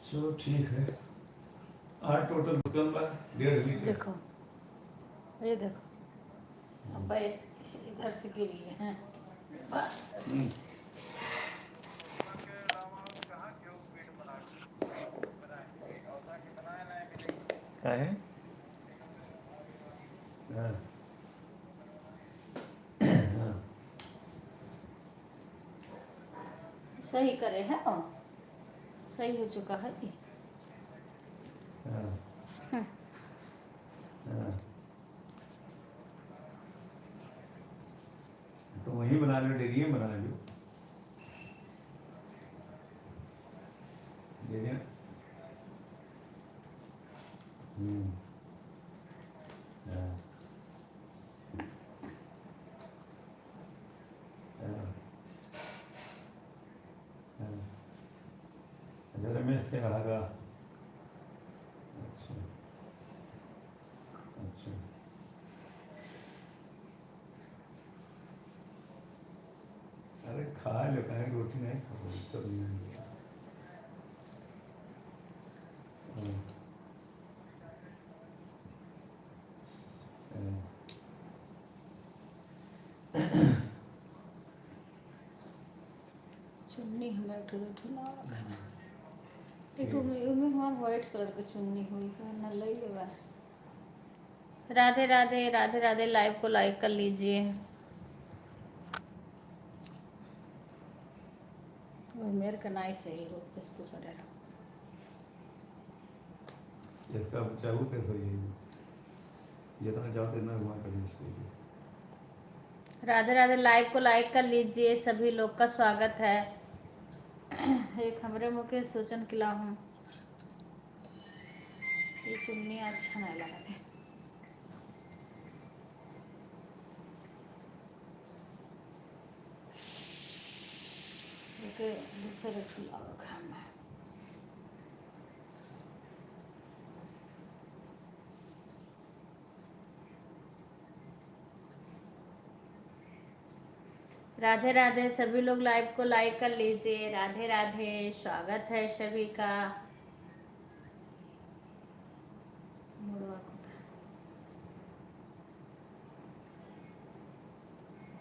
चलो ठीक है। आज टोटल दुकान बा 1.5 लीटर। देखो, ये देखो, अब इधर से गिरी है बस। क्या है? हाँ हाँ सही करे है और सही हो चुका है कि हाँ हाँ। तो वहीं बना लो, डेरिया में बना लो। डेरिया। हाँ हाँ हाँ। अच्छा, रमेश के कहा का। अच्छा अच्छा। अरे खा लो, कहीं रोटी नहीं खाओ तब नहीं। हाँ, हाँ, चुन्नी हमें ढिला एक ठीक। में हमार व्हाइट कलर की चुन्नी हुई है न लई लेवा। राधे राधे राधे राधे, लाइव को लाइक कर लीजिए। वो मेरे का नाई सही हो किसको करे। जिसका चाहूँ तो सही है। जितना चाहो इतना घुमा कर दीजिए। राधे राधे, लाइव को लाइक कर लीजिए, सभी लोग का स्वागत है। एक हमरे मुँह के सोचन किला हूँ, ये चुन्नी अच्छा नहीं लगा थे। एक दूसरे खिला खाना। राधे राधे, सभी लोग लाइव को लाइक कर लीजिए। राधे राधे, स्वागत है सभी का।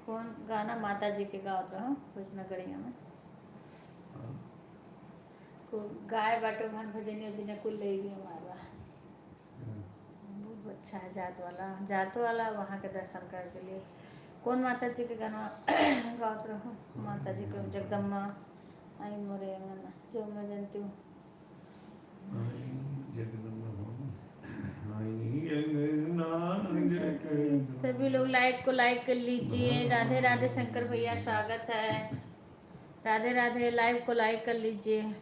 कौन गाना माता जी के गावत रहो कुछ नगरिया में को गाय बाटो घन भजनिया जिन्हें कुल ले गई मारवा। बहुत अच्छा है, जात वाला वहाँ के दर्शन कर के लिए। कौन माता जी के गाना गावत रहो? माता जी के जगदम्बा आई मोरे अंगना जो मैं जानती हूँ। सभी लोग लाइक को लाइक कर लीजिए। राधे राधे शंकर भैया, स्वागत है। राधे राधे, लाइव को लाइक कर लीजिए।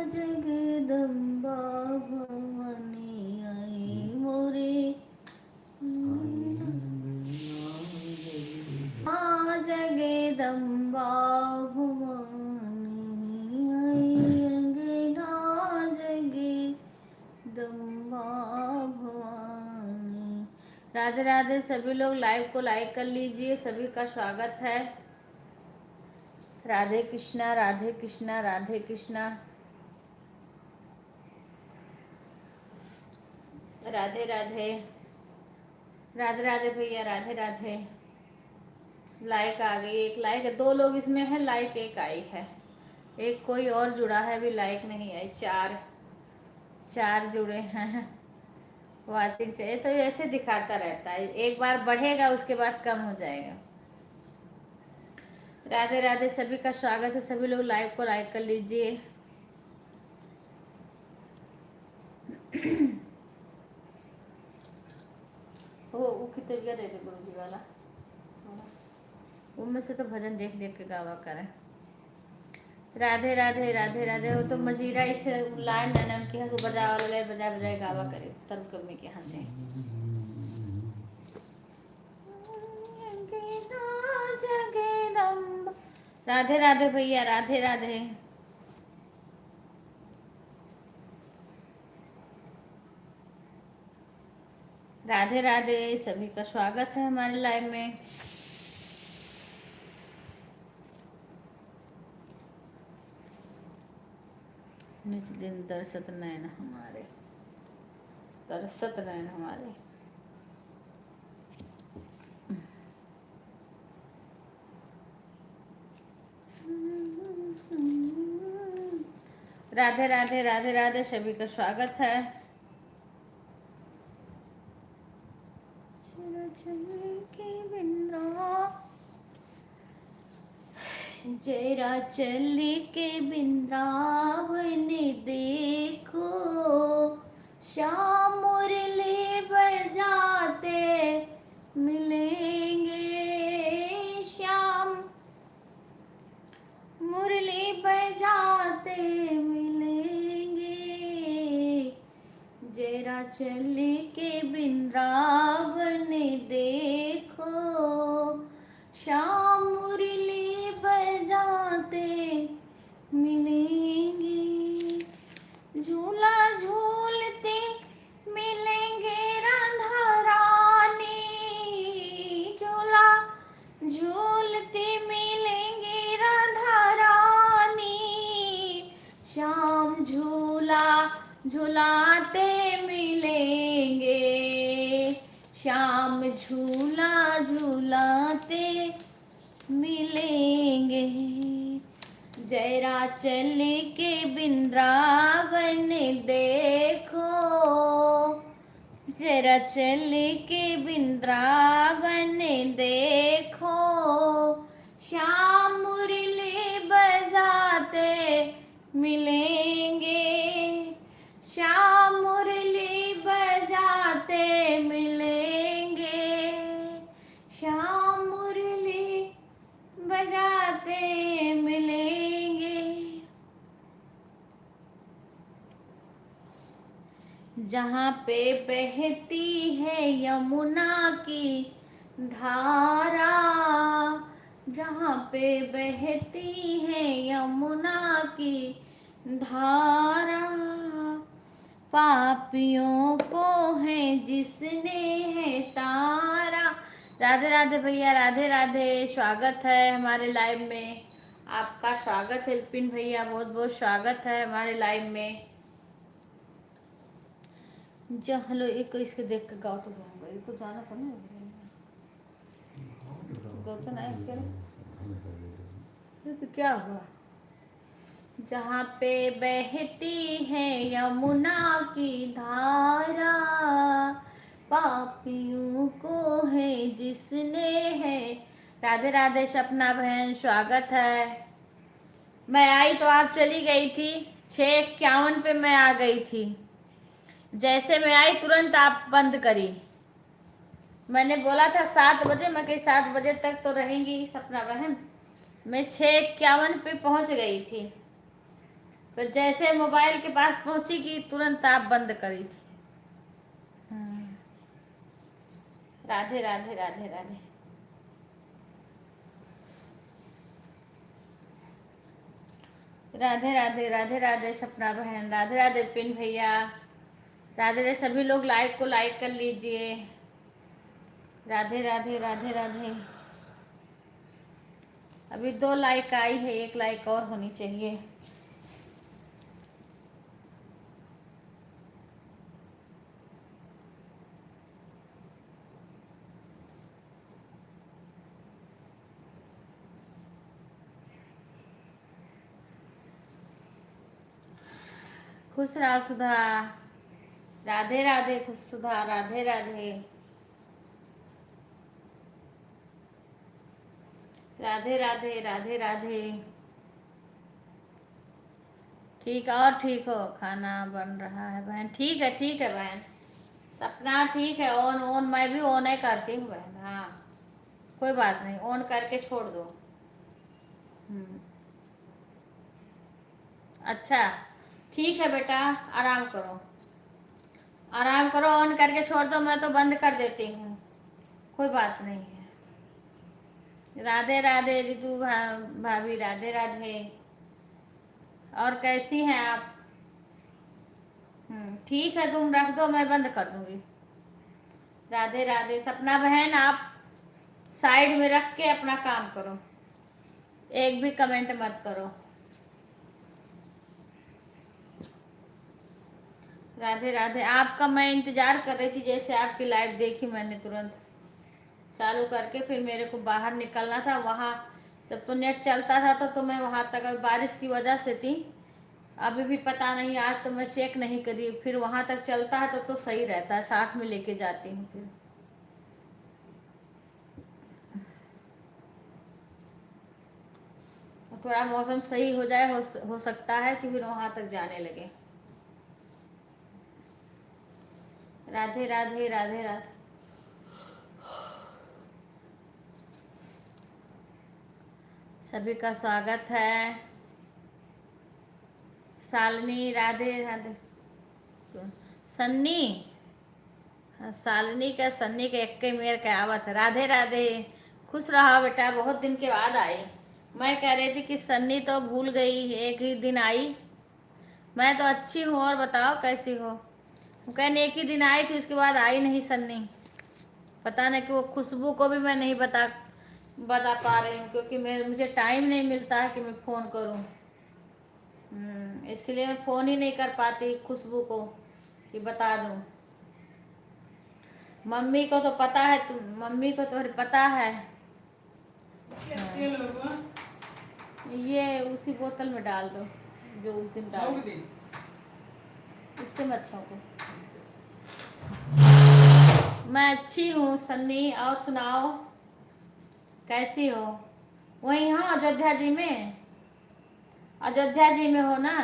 जगदम्बा भवानी आई मोरे जगदम्बा भवानी आई अंगना जगदम्बा भवानी। राधे राधे, सभी लोग लाइव को लाइक कर लीजिए, सभी का स्वागत है। राधे कृष्णा राधे कृष्णा राधे कृष्णा। राधे राधे राधे राधे भैया, राधे राधे। लाइक आ गई, एक लाइक, दो लोग इसमें है, लाइक एक आई है, एक कोई और जुड़ा है भी लाइक नहीं आई। चार जुड़े हैं। वाचिंग चाहिए तो ऐसे दिखाता रहता है, एक बार बढ़ेगा उसके बाद कम हो जाएगा। राधे राधे, सभी का स्वागत है, सभी लोग लाइव को लाइक कर लीजिए। वो कितने दे दे गुरु जी वाला, उनमें से तो भजन देख देख के गावा करें। राधे राधे राधे राधे, वो तो मजीरा इस लाइन है ना उनकी, हंस बजा वाला बजा बजाए गावा करे तब कमी के हंसे। राधे राधे भैया, राधे राधे। राधे राधे, सभी का स्वागत है हमारे लाइव में। निज दिन दर्शत नयन हमारे, तरसत नयन हमारे। राधे राधे राधे राधे, सभी का स्वागत है। जरा चल के वृंदावन देखो, श्याम मुरली बजाते मिलेंगे, श्याम मुरली बजाते मिलेंगे। जरा चल के वृंदावन देखो, श्याम मुरली बजाते मिलेंगे। झूला झूलते मिलेंगे राधा रानी, झूला झूलते मिलेंगे राधा रानी। श्याम झूला झूलाते मिलेंगे, श्याम झूला झूलाते मिलेंगे। जरा चल के वृंदावन देखो, जरा चल के वृंदावन देखो, श्याम मुरली बजाते मिलेंगे, श्याम मुरली बजाते मिलेंगे, श्याम मुरली बजाते मिलेंगे। जहाँ पे बहती है यमुना की धारा, जहाँ पे बहती है यमुना की धारा, पापियों को है जिसने है तारा। राधे राधे भैया, राधे राधे, स्वागत है हमारे लाइव में। आपका स्वागत है विपिन भैया, बहुत बहुत स्वागत है हमारे लाइव में। जो हेलो, एक इसके देख के गाओ तो गाऊंगा, ये तो जाना था ना, गाओ तो ना तो क्या हुआ। जहाँ पे बहती है यमुना की धारा, पापियों को है जिसने है। राधे राधे सपना बहन, स्वागत है। मैं आई तो आप चली गई थी, 6:51 पे मैं आ गई थी। जैसे मैं आई तुरंत आप बंद करी। मैंने बोला था 7 बजे, मैं कही 7 बजे तक तो रहेंगी सपना बहन। मैं 6:51 पे पहुंच गई थी, फिर जैसे मोबाइल के पास पहुंची कि तुरंत आप बंद करी थी। राधे राधे राधे राधे। राधे राधे राधे राधे सपना बहन, राधे राधे विपिन भैया, राधे राधे सभी लोग लाइक को लाइक कर लीजिए। राधे राधे राधे राधे। अभी 2 लाइक आई है, 1 लाइक और होनी चाहिए। खुश रहा सुधा, राधे राधे। खुश सुधा, राधे राधे राधे राधे राधे राधे। ठीक, और ठीक हो, खाना बन रहा है बहन। ठीक है बहन, सपना ठीक है। ऑन मैं भी ऑन ही करती हूँ बहन। हाँ कोई बात नहीं, ऑन करके छोड़ दो। अच्छा ठीक है बेटा, आराम करो आराम करो, ऑन करके छोड़ दो, मैं तो बंद कर देती हूँ, कोई बात नहीं है। राधे राधे रितु भाभी, राधे राधे। और कैसी हैं आप? ठीक है, तुम रख दो, मैं बंद कर दूंगी। राधे राधे। सपना बहन आप साइड में रख के अपना काम करो, एक भी कमेंट मत करो। राधे राधे। आपका मैं इंतजार कर रही थी, जैसे आपकी लाइव देखी मैंने तुरंत चालू करके, फिर मेरे को बाहर निकलना था, वहाँ जब तो नेट चलता था तो मैं वहाँ तक, अभी बारिश की वजह से थी, अभी भी पता नहीं, आज तो मैं चेक नहीं करी, फिर वहाँ तक चलता है तो सही रहता है, साथ में लेके जाती हूँ फिर। थोड़ा मौसम सही हो जाए, हो सकता है कि फिर वहाँ तक जाने लगे। राधे राधे राधे राधे। सभी का स्वागत है। शालिनी राधे राधे। सन्नी, शालिनी का सन्नी का एक मेर का आवत है। राधे राधे। खुश रहा बेटा, बहुत दिन के बाद आई। मैं कह रही थी कि सन्नी तो भूल गई, एक ही दिन आई। मैं तो अच्छी हूँ, और बताओ कैसी हो। कहने एक ही दिन आई थी, उसके बाद आई नहीं सन्नी। पता नहीं कि वो खुशबू को भी मैं नहीं बता पा रही हूँ, क्योंकि मुझे टाइम नहीं मिलता है कि मैं फ़ोन करूँ। इसलिए मैं फ़ोन ही नहीं कर पाती खुशबू को कि बता दूँ। मम्मी को तो पता है, मम्मी को तो पता है। हाँ। ये उसी बोतल में डाल दो जो उस दिन डाल, इससे मत छौंको। मैं अच्छी हूँ सन्नी, और सुनाओ कैसी हो। वहीं हो अयोध्या जी में? अयोध्या जी में हो ना?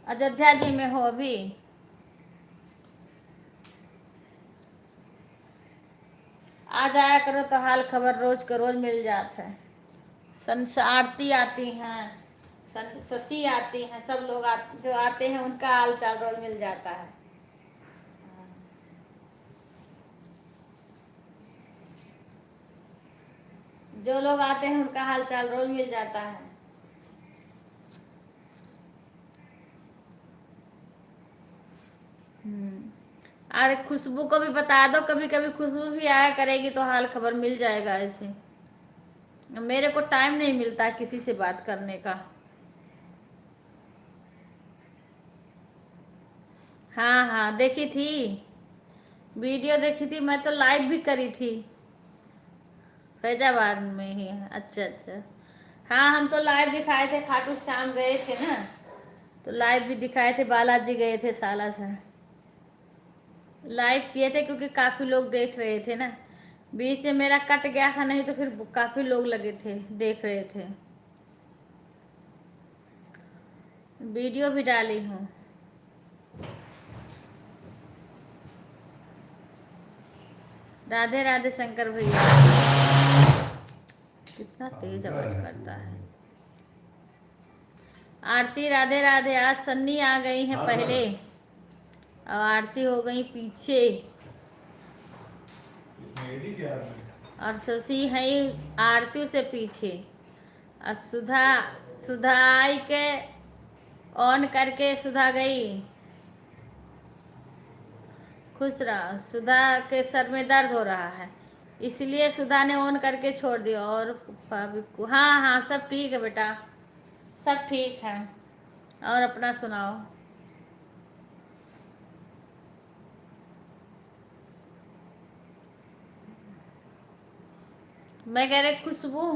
अयोध्या जी में हो अभी? आ जाया करो तो हाल खबर रोज का रोज मिल जाता है। आरती आती हैं, शशि आती हैं, सब लोग जो आते हैं उनका हाल चाल रोज मिल जाता है। जो लोग आते हैं उनका हाल चाल रोज मिल जाता है। अरे खुशबू को भी बता दो, कभी कभी खुशबू भी आया करेगी तो हाल खबर मिल जाएगा। ऐसे मेरे को टाइम नहीं मिलता किसी से बात करने का। हाँ हाँ देखी थी, वीडियो देखी थी, मैं तो लाइव भी करी थी फैजाबाद में ही। अच्छा अच्छा। हाँ हम तो लाइव दिखाए थे, खाटू श्याम गए थे ना, तो लाइव भी दिखाए थे, बालाजी गए थे साला से लाइव किए थे, क्योंकि काफ़ी लोग देख रहे थे ना। बीच में मेरा कट गया था, नहीं तो फिर काफ़ी लोग लगे थे देख रहे थे। वीडियो भी डाली हूँ। राधे राधे शंकर भैया। कितना तेज आवाज करता है। आरती राधे राधे। आज सन्नी आ गई है पहले, और आरती हो गई पीछे, और शशि है आरती से पीछे, और सुधा, सुधा आई के ऑन करके सुधा गई। खुश रहा। सुधा के सर में दर्द हो रहा है, इसलिए सुधा ने ऑन करके छोड़ दिया। और हाँ हाँ सब ठीक है बेटा, सब ठीक है। और अपना सुनाओ। मैं कह रही खुशबू,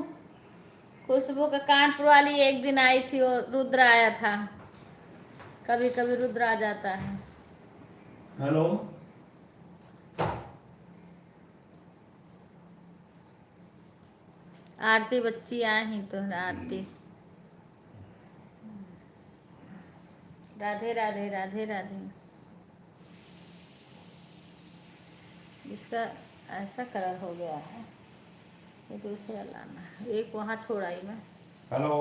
खुशबू का कानपुर वाली एक दिन आई थी, और रुद्र आया था। कभी कभी रुद्र आ जाता है। हेलो। आरती बच्ची आई तो आरती। राधे राधे राधे राधे। इसका ऐसा कलर हो गया है, ये दूसरा लाना है, एक वहाँ छोड़ आई मैं। हेलो।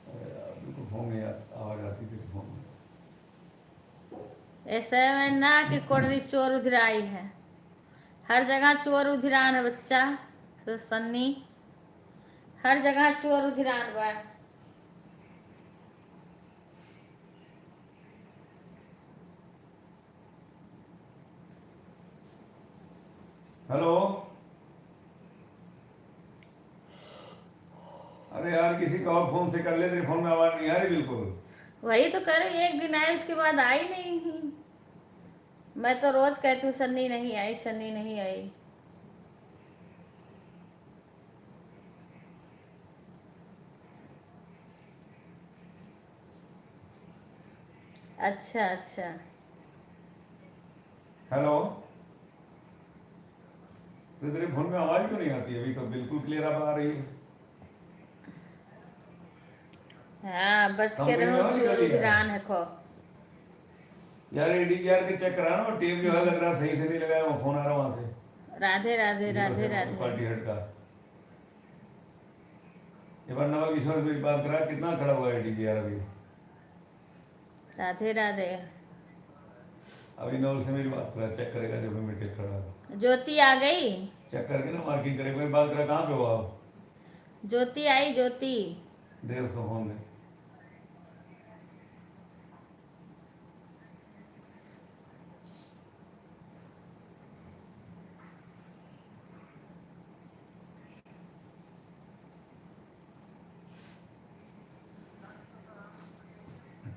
बिल्कुल फोन में आवाज आती थी फोन में। ऐसा है ना कि कोडरी चोर उधिराई है, हर जगह चोर उधिरान है बच्चा। तो सन्नी हर जगह चोर उधिरान बा। हेलो। अरे यार किसी का और फोन से कर ले, तेरे फोन में आवाज नहीं आ रही बिल्कुल। वही तो कर रही, एक दिन आई उसके बाद आई नहीं। मैं तो रोज कहती हूँ सन्नी नहीं आई, सन्नी नहीं आई। अच्छा अच्छा। हेलो। तो तेरे फोन में आवाज क्यों नहीं आती? अभी तो बिल्कुल क्लियर आ रही है। हाँ, बच के कंपनी में रहो, और चोर निकल लिया है। उधिरान है खो। यार एडीआर के चेक करा ना, टेप जो है लग रहा है सही से नहीं लगाया, वो फोन आ रहा है वहां से। राधे राधे इधर राधे से राधे। पार्टी हेड का। ये बार नवल किशोर से मेरी बात करा, कितना खड़ा हुआ है एडीआर अभी। राधे राधे। अभी नवल से मेरी बात करा, चेक करेगा जब मैं टेप खड़ा। ज्योति आ गई। चेक करके ना मार्किंग करेगा। मेरी बात करा, कहाँ पे हो आप? ज्योति आई, ज्योति। दे उसको फोन दे।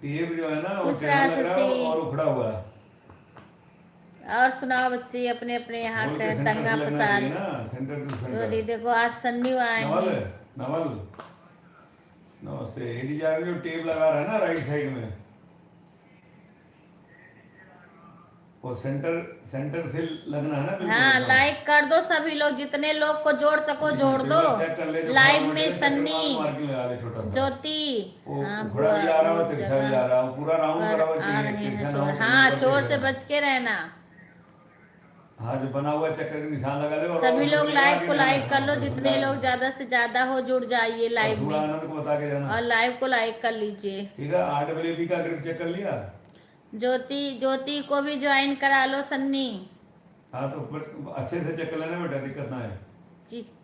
टेप जो है ना वो खुश टेढ़ा रहा लग रहा है शशि। और उखड़ा हुआ है। और सुनाओ बच्चे, अपने अपने यहाँ बोल का के सेंटर से दंगा लगना चाहिए फसाद। ना, सेंटर टू चोरी सेंटर। देखो, आज सन्नी आए नवल हैं। है। नवल नमस्ते। एडीआर में जो टेप लगा रहा है ना राइट साइड में, वो सेंटर सेंटर से लगना है ना बिल्कुल हाँ, एकदम। लाइक कर दो सभी लोग, जितने लोग को जोड़ सको जोड़ एक दो। बार चेक कर ले, जो खड़ा लाइव हुआ में है चेक करवा सन्नी, के मार्किंग लगा ले छोटा सा। ज्योति। वो हाँ उखड़ा बुआ, भी आ रहा है, बहुत तिरछा भी जगह आ रहा है, पूरा राउंड पर करा हुआ आ चाहिए, रहे हैं तिरछा ना चोर। हो, हाँ, ऊपर चोर देख से लेना। बच के रहना। हाँ, जो बना हुआ चेक करके निशान लगा ले, और सभी राउंड लोग निकलेगा लाइव आगे को ध्यान लाइक कर रखना, लो, फिर जितने समझा लोग देंगे। ज्यादा से ज्यादा हो जुड़ जाइए और लाइव सूड़ा में। आनंद को बता के जाना। और लाइव को लाइक कर लीजिए। ठीक है। RWP का ग्रुप चेक कर लिया? ज्योति, ज्योति को भी ज्वाइन करा लो सन्नी। हाँ तो अच्छे से चेक कर लेना बेटा, दिक्कत ना है।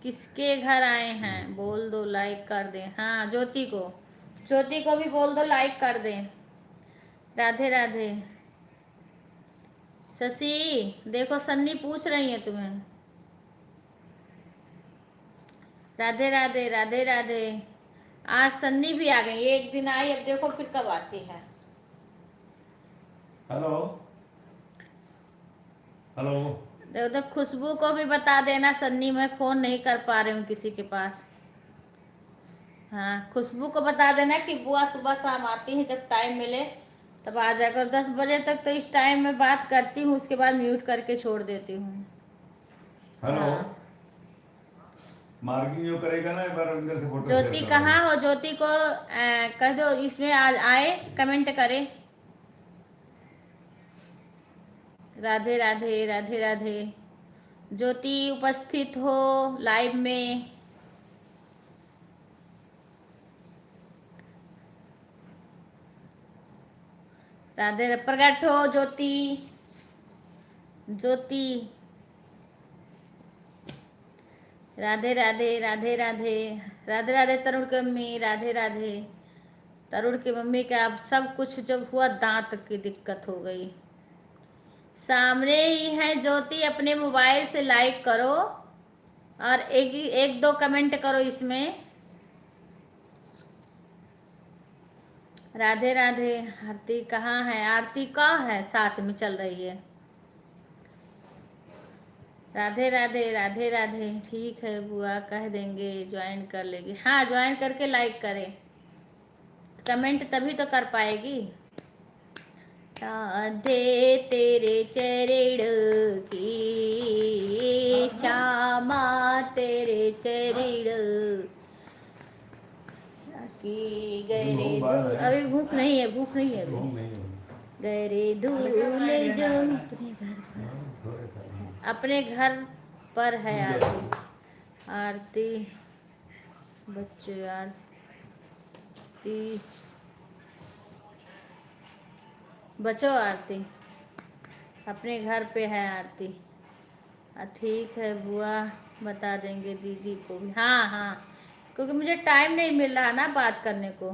किसके घर आए हैं बोल दो, लाइक कर दें। हाँ, ज्योति को, ज्योति को भी बोल दो लाइक कर दें। राधे राधे। शशि देखो, सन्नी पूछ रही है तुम्हें। राधे राधे राधे राधे। आज सन्नी भी आ गई, एक दिन आई, अब देखो फिर कब आती है। हेलो। हेलो। देखो तो खुशबू को भी बता देना सन्नी, मैं फोन नहीं कर पा रही हूँ किसी के पास। हाँ, खुशबू को बता देना कि बुआ सुबह शाम आती है, जब टाइम मिले तब आ जाकर। 10 बजे तक तो इस टाइम में बात करती हूँ, उसके बाद म्यूट करके छोड़ देती हूँ। हेलो। हाँ, मार्किंग जो करेगा ना, एक बार इधर से फोटो शेयर ज्योति कर कहाँ देना। हो? ज्योति को कह दो इसमें आज आए, कमेंट करे। राधे राधे राधे राधे। ज्योति उपस्थित हो लाइव में। राधे, प्रकट हो ज्योति। ज्योति। राधे राधे राधे राधे। राधे राधे तरुण की मम्मी, राधे राधे। तरुण की मम्मी का अब सब कुछ जब हुआ, दांत की दिक्कत हो गई। सामने ही है ज्योति, अपने मोबाइल से लाइक करो और एक दो कमेंट करो इसमें। राधे राधे। आरती कहाँ है? आरती कहाँ है? साथ में चल रही है। राधे राधे राधे राधे। ठीक है बुआ, कह देंगे, ज्वाइन कर लेगी। हाँ, ज्वाइन करके लाइक करे, कमेंट तभी तो कर पाएगी। राधे तेरे चरण की, श्यामा तेरे चरण की। गहरे दूर, अभी भूख नहीं है, भूख नहीं है अभी। गहरे धूल जो अपने घर पर है आरती। आरती बच्चे, आरती बचो, आरती अपने घर पे है आरती। ठीक है बुआ, बता देंगे दीदी को भी। हाँ हाँ, क्योंकि मुझे टाइम नहीं मिल रहा ना बात करने को।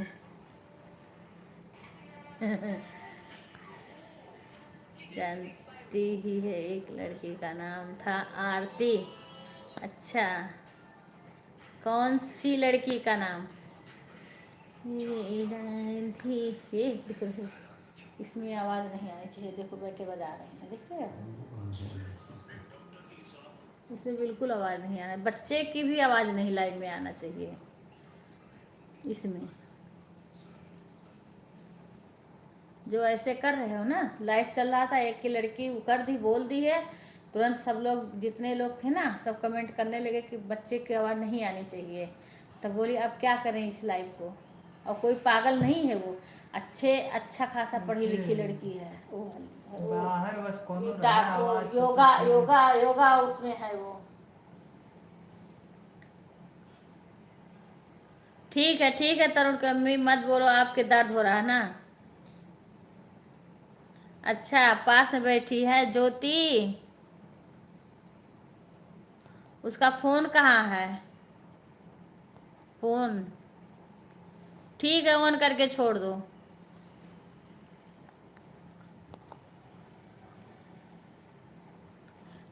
आरती ही है, एक लड़की का नाम था आरती। अच्छा, कौन सी लड़की का नाम? ये देखो देखो, इसमें आवाज़ नहीं आनी चाहिए। देखो बेटे बजा रहे हैं, देखिए इसमें बिल्कुल आवाज़ नहीं आना, बच्चे की भी आवाज़ नहीं लाइव में आना चाहिए इसमें। जो ऐसे कर रहे हो ना, लाइव चल रहा था, एक की लड़की कर दी, बोल दी है, तुरंत सब लोग जितने लोग थे ना सब कमेंट करने लगे कि बच्चे की आवाज़ नहीं आनी चाहिए। तब बोली अब क्या करें इस लाइव को। और कोई पागल नहीं है, वो अच्छा खासा पढ़ी लिखी लड़की है। वो बाहर बस कौन वो आवाज योगा योगा योगा उसमें है वो। ठीक है तरुण की अम्मी, मत बोलो, आपके दर्द हो रहा है ना। अच्छा, पास में बैठी है ज्योति, उसका फोन कहाँ है? फोन ठीक है, ऑन करके छोड़ दो।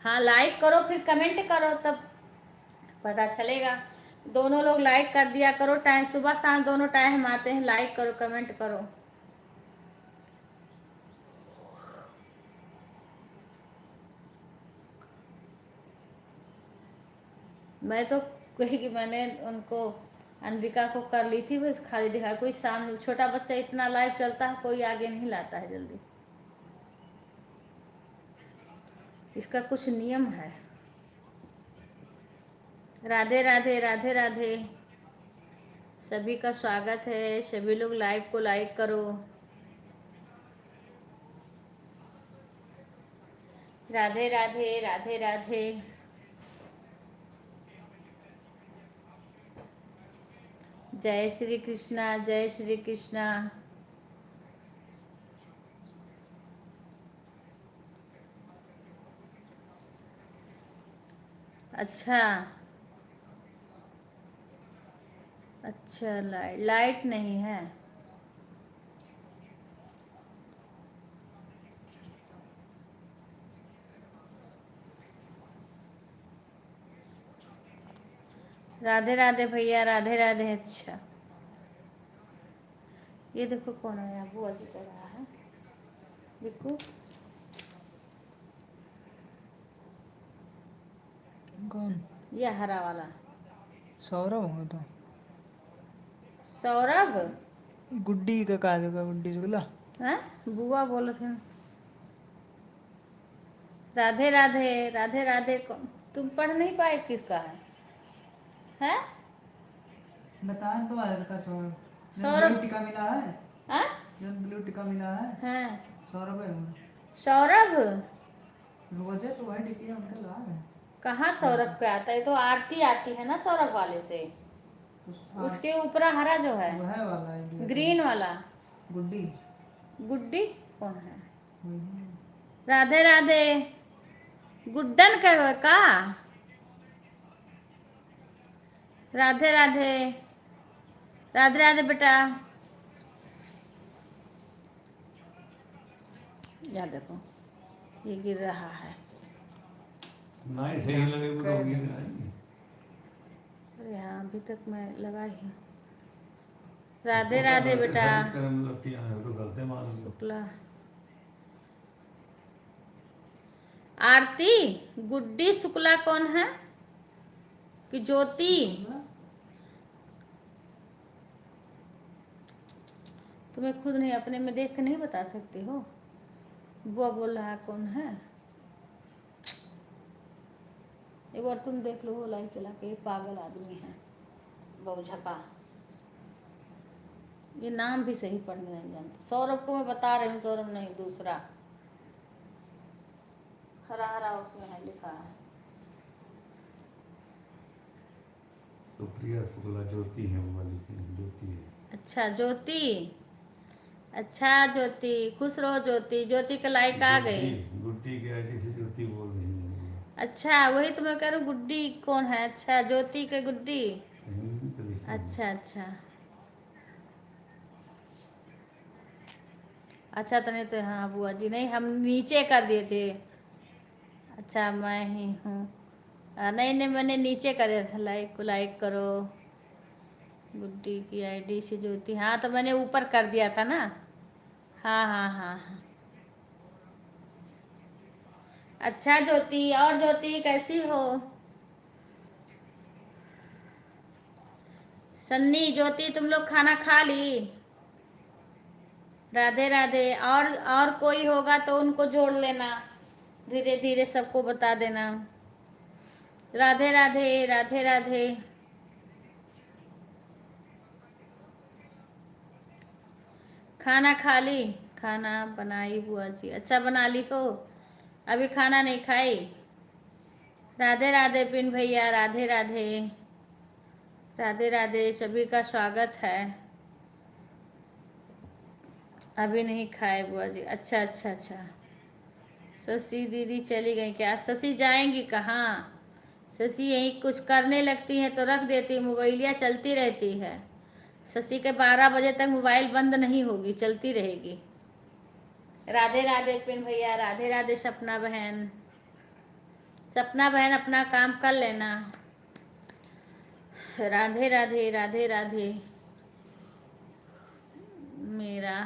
हाँ लाइक करो, फिर कमेंट करो, तब पता चलेगा। दोनों लोग लाइक कर दिया करो, टाइम सुबह शाम दोनों टाइम आते हैं, लाइक करो कमेंट करो। मैं तो कही कि मैंने उनको अनविका को कर ली थी, बस खाली दिखा, कोई सामने छोटा बच्चा इतना लाइव चलता है, कोई आगे नहीं लाता है जल्दी। इसका कुछ नियम है। राधे राधे राधे राधे, सभी का स्वागत है। सभी लोग लाइव को लाइक करो। राधे राधे राधे राधे। जय श्री कृष्णा, जय श्री कृष्णा। अच्छा अच्छा, लाइट नहीं है। राधे राधे भैया, राधे राधे। अच्छा, ये देखो कौन है, बुआ जी कर रहा है बिक्कू। कौन? ये हरा वाला सौरभ होगा तो। सौरभ। गुड्डी का काजू का गुड्डी शुक्ला। हैं, बुआ बोले थे। राधे राधे राधे राधे। तुम पढ़ नहीं पाए किसका है? हैं? बताएं तो आयल का सौरभ। सौरभ। ब्लू टिका मिला है। हैं? ब्लू टिका मिला है। हैं? सौरभ है। सौरभ रोजे तो वही टिकी उनके ला है। कहाँ सौरभ पे आता है? तो आरती आती है ना सौरभ वाले से। उसके ऊपर हरा जो है, वह वाला है ग्रीन वाला। गुड्डी। गुड्डी कौन है? वही। राधे राधे। गुड्डन कहो का? राधे राधे राधे राधे बेटा। या देखो ये गिर रहा है। नहीं सही लगे वो तो गीत नहीं। अरे हाँ, अभी तक मैं लगा ही हूँ। राधे राधे बेटा। कर्म लगती है तो गलते मान लो। शुक्ला। आरती। गुड्डी शुक्ला कौन है कि ज्योति? तुम्हें खुद नहीं, अपने में देख के नहीं बता सकती हो? बुआ बोल रहा है कौन है। एक बार तुम देख लो, लाइव चला के, पागल आदमी है बहुझका। ये नाम भी सही पढ़ने नहीं जानते। सौरभ को मैं बता रही हूँ, सौरभ नहीं, दूसरा हरा हरा उसमें है, लिखा है। सुप्रिया शुक्ला ज्योति है वो वाली, ज्योति है। अच्छा ज्योति। अच्छा ज्योति, खुश रहो ज्योति। ज्योति का लाइक आ गई। गुड्डी के आगे से ज्योति बोल रही है। अच्छा वही तो मैं कह रही हूँ, गुड्डी कौन है? अच्छा ज्योति के गुड्डी। हिंदी तो लिखी है। अच्छा अच्छा अच्छा, तो नहीं तो हाँ बुआ जी, नहीं हम नीचे कर दिए थे। अच्छा मैं ही हूँ। नहीं नहीं, मैंने नीचे करे था, लाइक को लाइक करो। गुड्डी की आईडी से ज्योति, हाँ तो मैंने ऊपर कर दिया था ना। हाँ हाँ हाँ हाँ। अच्छा ज्योति, और ज्योति कैसी हो? सन्नी, ज्योति, तुम लोग खाना खा ली? राधे राधे। और कोई होगा तो उनको जोड़ लेना, धीरे धीरे सबको बता देना। राधे राधे राधे राधे। खाना खा ली? खाना बनाई बुआ जी, अच्छा बना ली हो? अभी खाना नहीं खाई? राधे राधे पिन भैया, राधे राधे। राधे राधे, सभी का स्वागत है। अभी नहीं खाए बुआ जी, अच्छा अच्छा अच्छा। शशि दीदी चली गई क्या? शशि जाएंगी कहाँ? शशि यही कुछ करने लगती है तो रख देती है, मोबाइलिया चलती रहती है। शशि के 12 बजे तक मोबाइल बंद नहीं होगी, चलती रहेगी। राधे राधे पिन भैया, राधे राधे सपना बहन। सपना बहन अपना काम कर लेना। राधे राधे राधे राधे। मेरा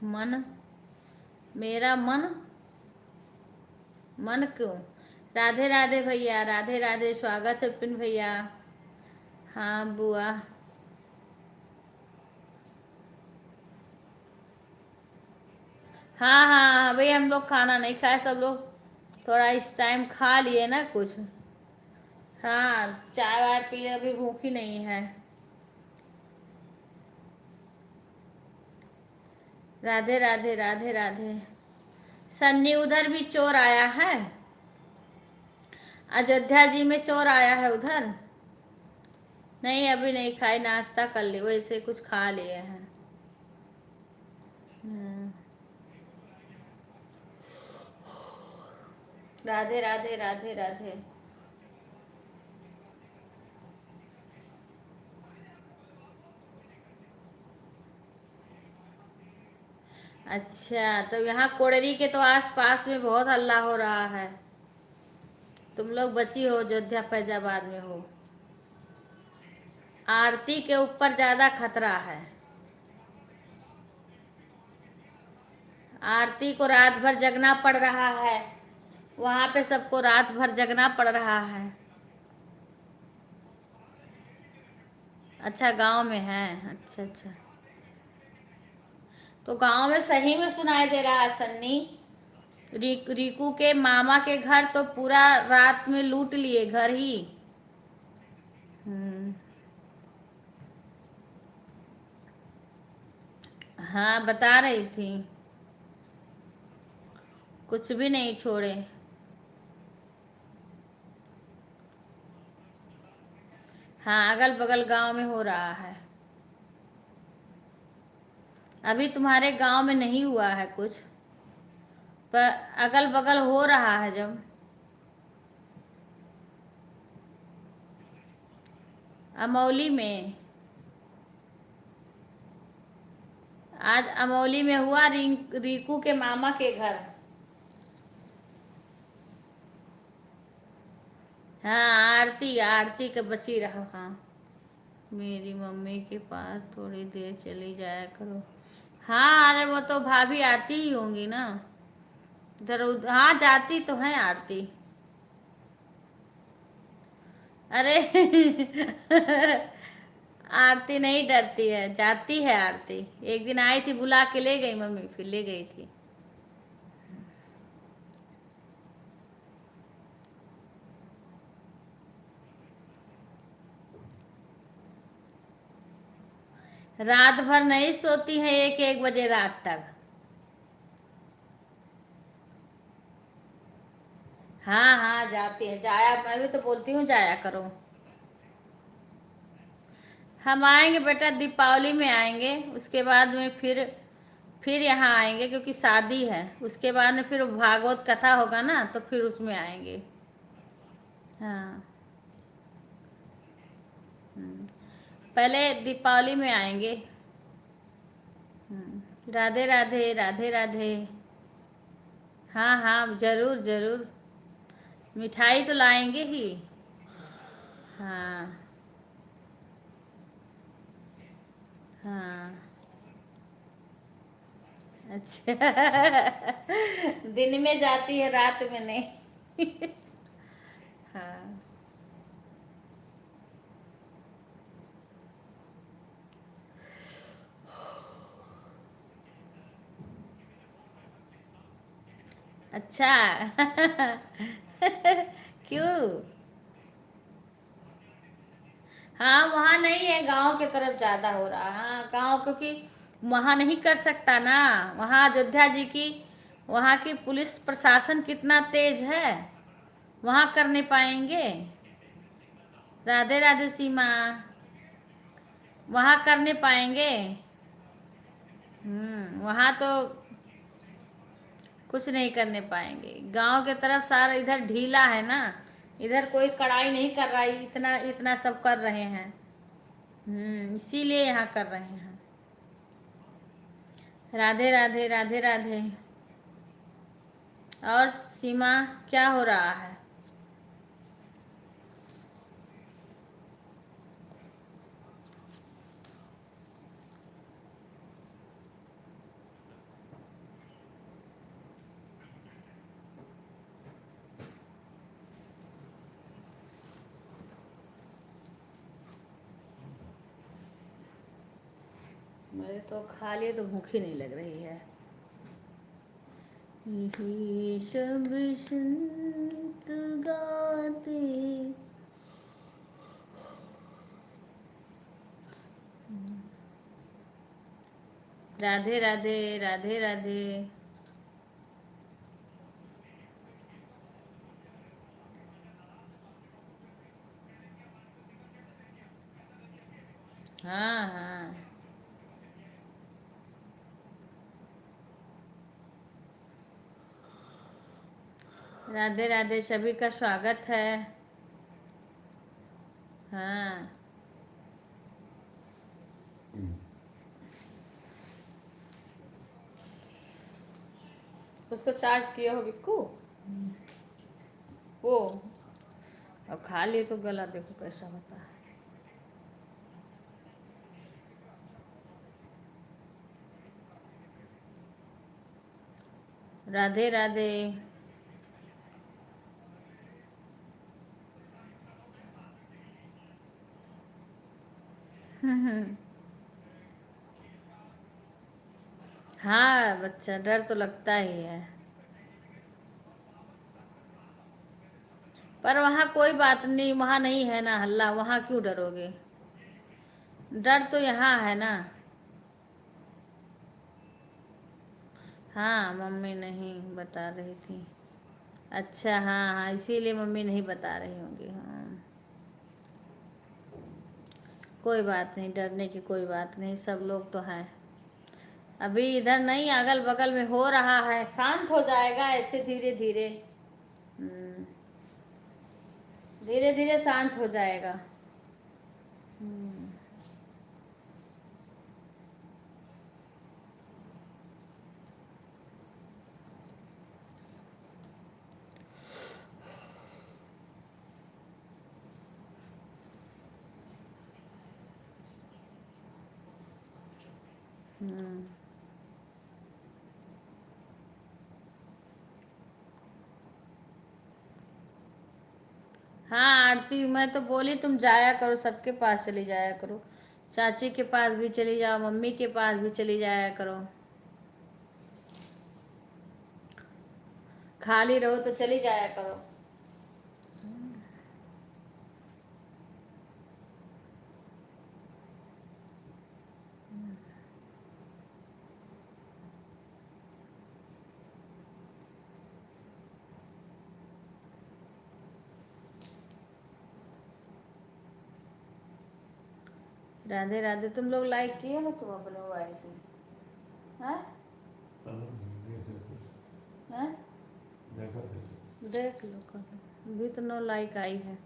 मन, मेरा मन, मन क्यों? राधे राधे भैया, राधे राधे, स्वागत है पिन भैया। हाँ बुआ। हाँ हाँ हाँ भाई, हम लोग खाना नहीं खाए, सब लोग थोड़ा इस टाइम खा लिए ना कुछ। हाँ चाय वाय पी, अभी भूख ही नहीं है। राधे राधे राधे राधे। सन्नी, उधर भी चोर आया है? अयोध्या जी में चोर आया है उधर? नहीं अभी नहीं खाई, नाश्ता कर ली, वैसे कुछ खा लिए हैं। राधे राधे राधे राधे। अच्छा, तो यहाँ कोडरी के तो आस पास में बहुत हल्ला हो रहा है। तुम लोग बची हो, अयोध्या फैजाबाद में हो। आरती के ऊपर ज्यादा खतरा है। आरती को रात भर जगना पड़ रहा है, वहां पे सबको रात भर जगना पड़ रहा है। अच्छा गांव में है, अच्छा अच्छा। तो गांव में सही में सुनाई दे रहा है सन्नी। रिकू के मामा के घर तो पूरा रात में लूट लिए घर ही। हम्म, हाँ बता रही थी, कुछ भी नहीं छोड़े। हाँ अगल बगल गांव में हो रहा है। अभी तुम्हारे गांव में नहीं हुआ है कुछ, पर अगल बगल हो रहा है। जब अमौली में, आज अमौली में हुआ, रिकू के मामा के घर। हाँ आरती, आरती के बची रहो। हाँ मेरी मम्मी के पास थोड़ी देर चली जाया करो। हाँ अरे वो तो भाभी आती ही होंगी ना इधर उधर। हाँ जाती तो है आरती। अरे आरती नहीं डरती है, जाती है आरती। एक दिन आई थी, बुला के ले गई मम्मी, फिर ले गई थी। रात भर नहीं सोती है, 1-1 बजे रात तक। हाँ हाँ जाती है, जाया, मैं भी तो बोलती हूँ जाया करो। हम आएंगे बेटा, दीपावली में आएंगे, उसके बाद में फिर यहाँ आएंगे, क्योंकि शादी है। उसके बाद में फिर भागवत कथा होगा ना, तो फिर उसमें आएंगे। हाँ पहले दीपावली में आएंगे। राधे राधे राधे राधे। हाँ हाँ जरूर जरूर। मिठाई तो लाएंगे ही। हाँ हाँ। अच्छा। दिन में जाती है, रात में नहीं। हाँ। अच्छा। क्यों? हाँ वहाँ नहीं है, गांव की तरफ ज्यादा हो रहा है। हाँ गांव, क्योंकि वहाँ नहीं कर सकता ना। वहाँ अयोध्या जी की, वहाँ की पुलिस प्रशासन कितना तेज है, वहाँ कर नहीं पाएंगे। राधे राधे सीमा। वहाँ कर नहीं पाएंगे। वहाँ तो कुछ नहीं करने पाएंगे। गांव के तरफ सारा इधर ढीला है ना, इधर कोई कड़ाई नहीं कर रहा है, इतना इतना सब कर रहे हैं। इसीलिए यहाँ कर रहे हैं। राधे राधे राधे राधे। और सीमा, क्या हो रहा है? मेरे तो खा लिए तो भूख ही नहीं लग रही है। यही शब संत गाते। राधे राधे राधे राधे। हाँ हाँ। राधे राधे, सभी का स्वागत है। हाँ। उसको चार्ज किए हो बिक्कू? वो अब खा लिए तो गला देखो कैसा होता है। राधे राधे। हाँ बच्चा, डर तो लगता ही है। पर वहाँ कोई बात नहीं, वहाँ नहीं है ना हल्ला, वहाँ क्यों डरोगे? डर तो यहाँ है ना। हाँ मम्मी नहीं बता रही थी। अच्छा हाँ हाँ, इसीलिए मम्मी नहीं बता रही होंगी। हाँ कोई बात नहीं, डरने की कोई बात नहीं, सब लोग तो हैं। अभी इधर नहीं, अगल बगल में हो रहा है, शांत हो जाएगा ऐसे धीरे धीरे। धीरे धीरे शांत हो जाएगा। हम्म। हाँ आरती, मैं तो बोली तुम जाया करो, सबके पास चली जाया करो। चाची के पास भी चली जाओ, मम्मी के पास भी चली जाया करो। खाली रहो तो चली जाया करो। राधे राधे। तुम लोग लाइक किए हो तुम अपने मोबाइल से? हाँ हाँ, देख लो करो। अभी तो 9 लाइक आई है।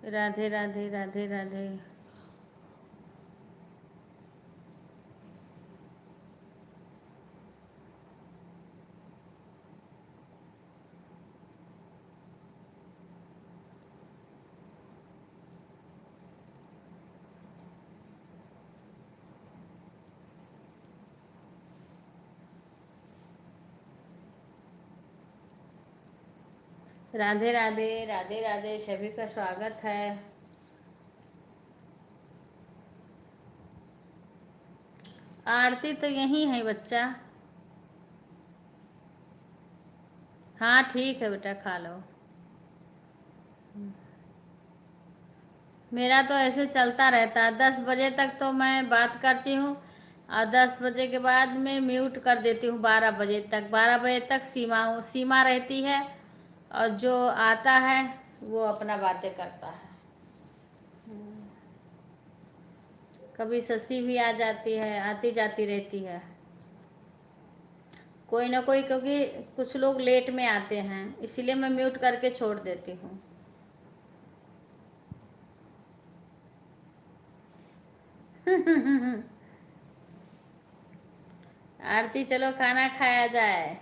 राधे राधे राधे राधे। राधे राधे, राधे राधे, सभी का स्वागत है। आरती तो यही है बच्चा। हाँ ठीक है बेटा, खा लो। मेरा तो ऐसे चलता रहता है, 10 बजे तक तो मैं बात करती हूँ और 10 बजे के बाद मैं म्यूट कर देती हूँ। 12 बजे तक, 12 बजे तक सीमा रहती है, और जो आता है वो अपना बातें करता है। कभी शशि भी आ जाती है, आती जाती रहती है कोई ना कोई, क्योंकि कुछ लोग लेट में आते हैं, इसीलिए मैं म्यूट करके छोड़ देती हूँ। आरती चलो खाना खाया जाए,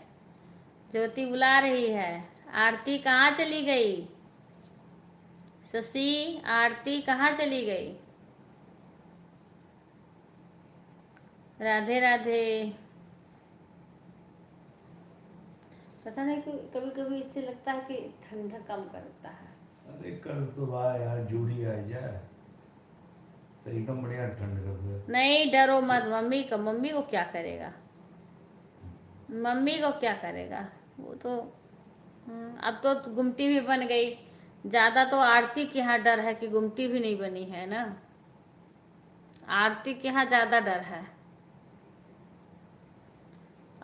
ज्योति बुला रही है। आरती कहाँ चली गई? शशि, आरती कहाँ चली गई? राधे राधे। पता नहीं कि कभी कभी इससे लगता है कि ठंडा कम करता है। अरे कल तो भाई यार जूड़ी आ जाए, सही एकदम बढ़िया ठंड कर दे। नहीं डरो मत, मम्मी को क्या करेगा? मम्मी को क्या करेगा? वो तो अब तो गुमटी भी बन गई। ज़्यादा तो आरती के यहाँ डर है कि गुमटी भी नहीं बनी है ना। आरती के यहाँ ज़्यादा डर है।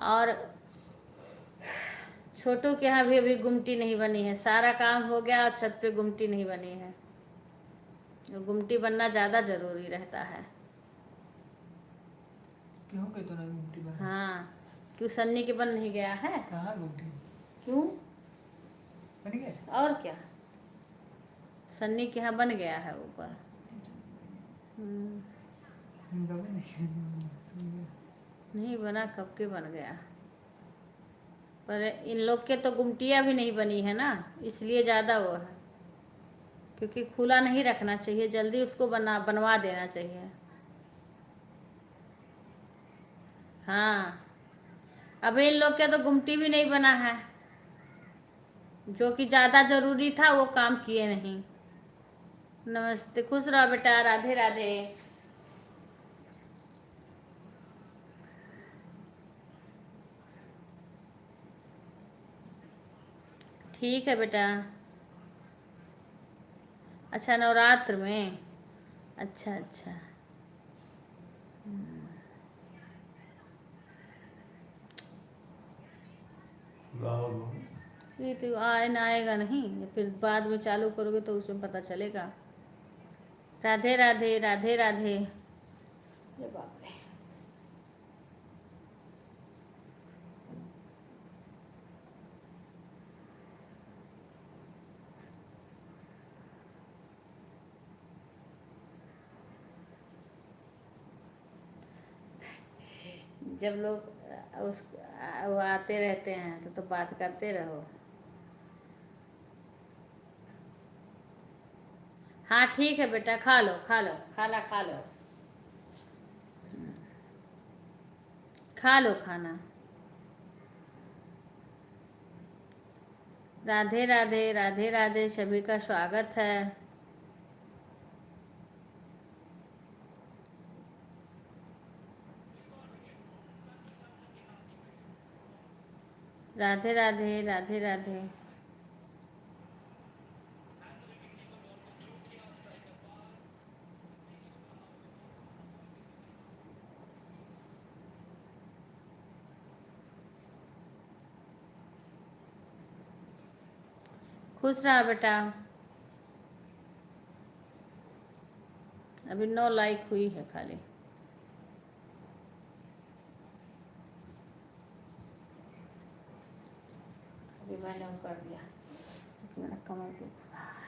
और छोटू के यहाँ भी अभी गुमटी नहीं बनी है। सारा काम हो गया और छत पे गुमटी नहीं बनी है। गुमटी बनना ज़्यादा ज़रूरी रहता है। क्यों के तो नहीं गुमटी बना? हाँ, क्यों सन्नी के बन नहीं गया है? कहाँ गुमटी क्यों? बन गया? और क्या, सन्नी के यहाँ बन गया है ऊपर। कभी नहीं नहीं बना, कब के बन गया। पर इन लोग के तो गुमटियाँ भी नहीं बनी है ना, इसलिए ज़्यादा वो है। क्योंकि खुला नहीं रखना चाहिए, जल्दी उसको बनवा देना चाहिए। हाँ, अब इन लोग के तो गुमटी भी नहीं बना है, जो कि ज़्यादा ज़रूरी था वो काम किए नहीं। नमस्ते, खुश रहो बेटा, राधे राधे। ठीक है बेटा। अच्छा, नवरात्र में? अच्छा अच्छा। ये तो आएगा नहीं, फिर बाद में चालू करोगे तो उसमें पता चलेगा। राधे राधे, राधे राधे। अरे बाप रे। जब लोग वो आते रहते हैं तो बात करते रहो। हाँ ठीक है बेटा, खा लो खा लो, खाना खा लो, खा लो खाना। राधे राधे, राधे राधे, सभी का स्वागत है। राधे राधे, राधे राधे। खुश रहा बेटा। अभी 9 लाइक हुई है खाली। अभी मैंने वो कर दिया, मेरा कमर दुख रहा है।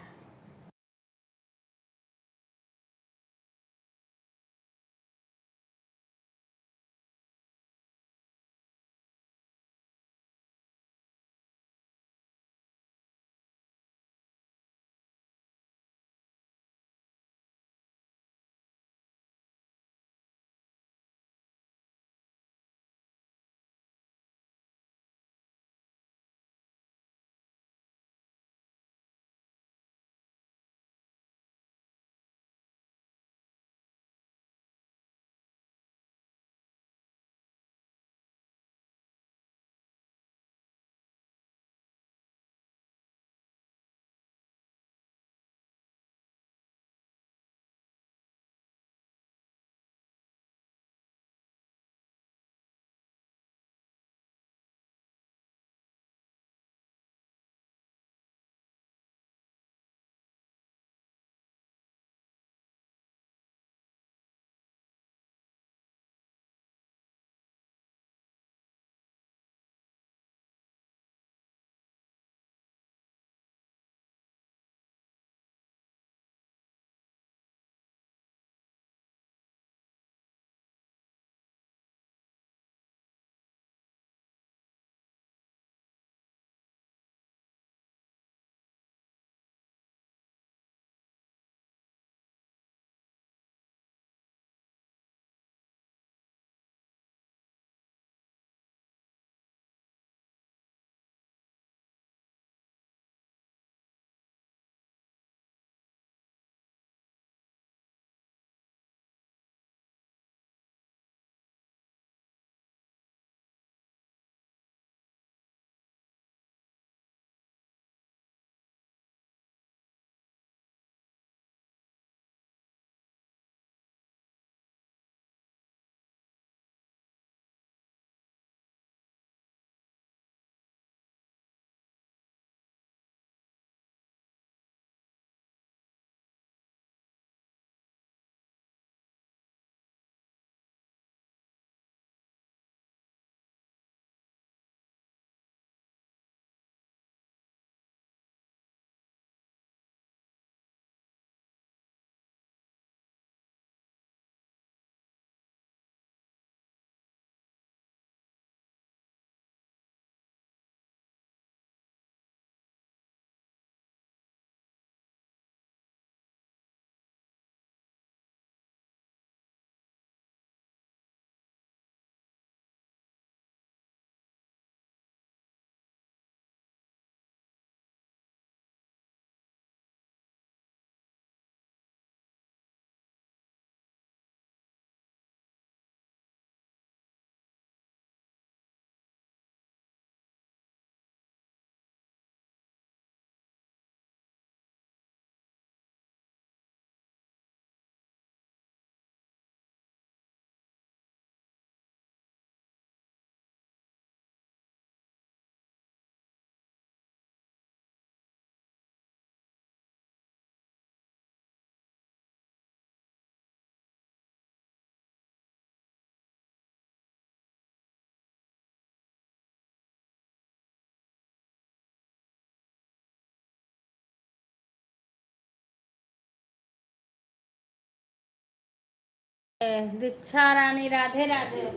दीक्षा रानी राधे राधे,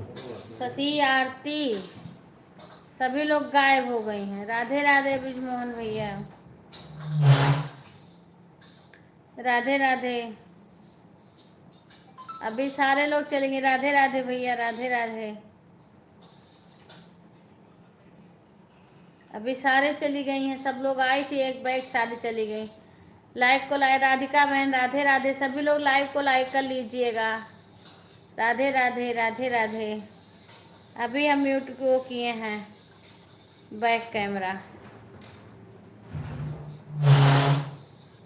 शशि आरती, सभी लोग गायब हो गई हैं। राधे राधे ब्रिजमोहन भैया, राधे राधे। अभी सारे लोग चलेंगे। राधे राधे भैया, राधे राधे। अभी सारे चली गई हैं, सब लोग आई थी एक बैग, सारी चली गई। लाइक को लाइक, राधिका बहन राधे राधे। सभी लोग लाइव को लाइक कर लीजिएगा। राधे राधे, राधे राधे। अभी हम म्यूट को किए हैं बैक कैमरा।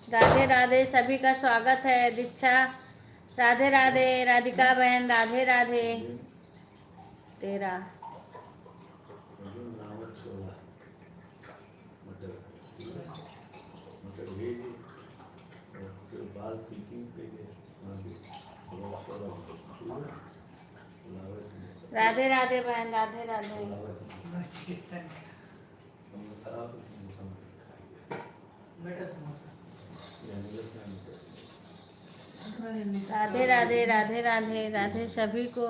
राधे राधे, सभी का स्वागत है। दीक्षा राधे राधे, राधिका बहन राधे राधे। तेरा राधे राधे बहन, राधे राधे। राधे राधे, राधे राधे, राधे सभी को।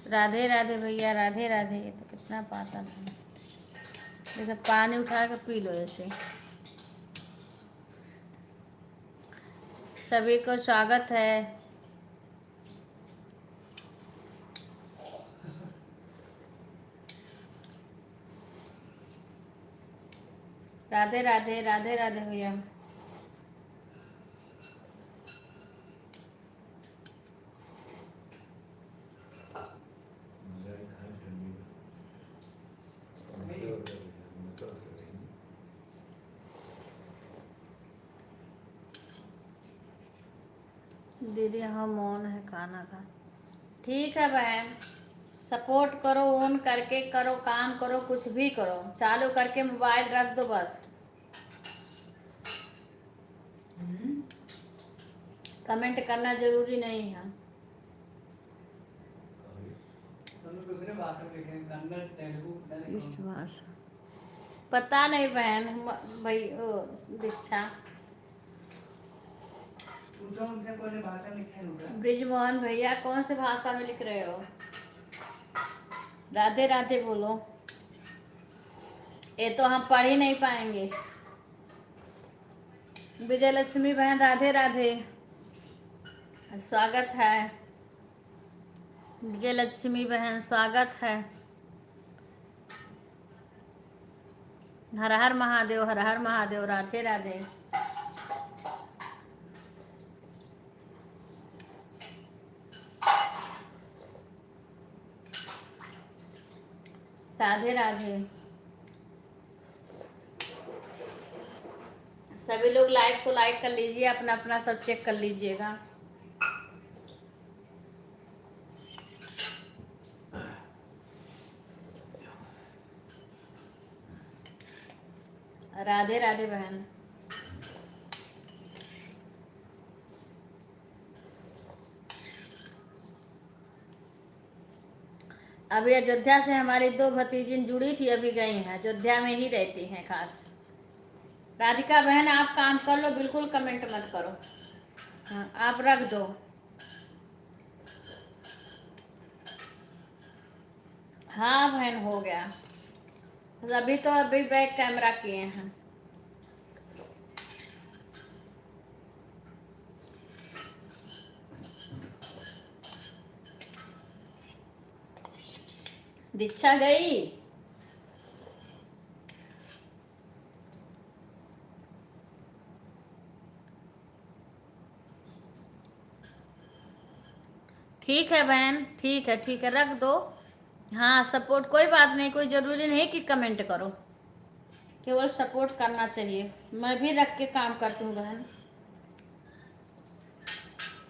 राधे राधे भैया, राधे राधे। ये तो कितना पाता था। जैसे पानी उठा कर पी लो ऐसे। सभी को स्वागत है। राधे राधे, राधे राधे भैया। दीदी हम ऑन है खाना का। ठीक है बहन, सपोर्ट करो, ऑन करके करो, काम करो, कुछ भी करो, चालू करके मोबाइल रख दो बस। कमेंट करना जरूरी नहीं है। विश्वास पता नहीं बहन भाई। दीक्षा ब्रिजमोहन भैया, कौन से भाषा में लिख रहे हो? राधे राधे बोलो। ये तो हम पढ़ ही नहीं पाएंगे। विजय लक्ष्मी बहन राधे राधे, स्वागत है। विजय लक्ष्मी बहन स्वागत है। हर हर महादेव, हर हर महादेव। राधे राधे। राधे राधे। सभी लोग लाइक को लाइक कर लीजिए, अपना अपना सब चेक कर लीजिएगा। राधे राधे बहन। अभी अयोध्या से हमारी 2 भतीजिन जुड़ी थी, अभी गई हैं, अयोध्या में ही रहती हैं खास। राधिका बहन आप काम कर लो, बिल्कुल कमेंट मत करो। हाँ, आप रख दो। हाँ बहन हो गया। अभी तो अभी बैक कैमरा किए हैं। दीक्षा गई। ठीक है बहन, ठीक है, ठीक है, रख दो। हाँ सपोर्ट, कोई बात नहीं, कोई ज़रूरी नहीं कि कमेंट करो, केवल सपोर्ट करना चाहिए। मैं भी रख के काम करती हूँ बहन।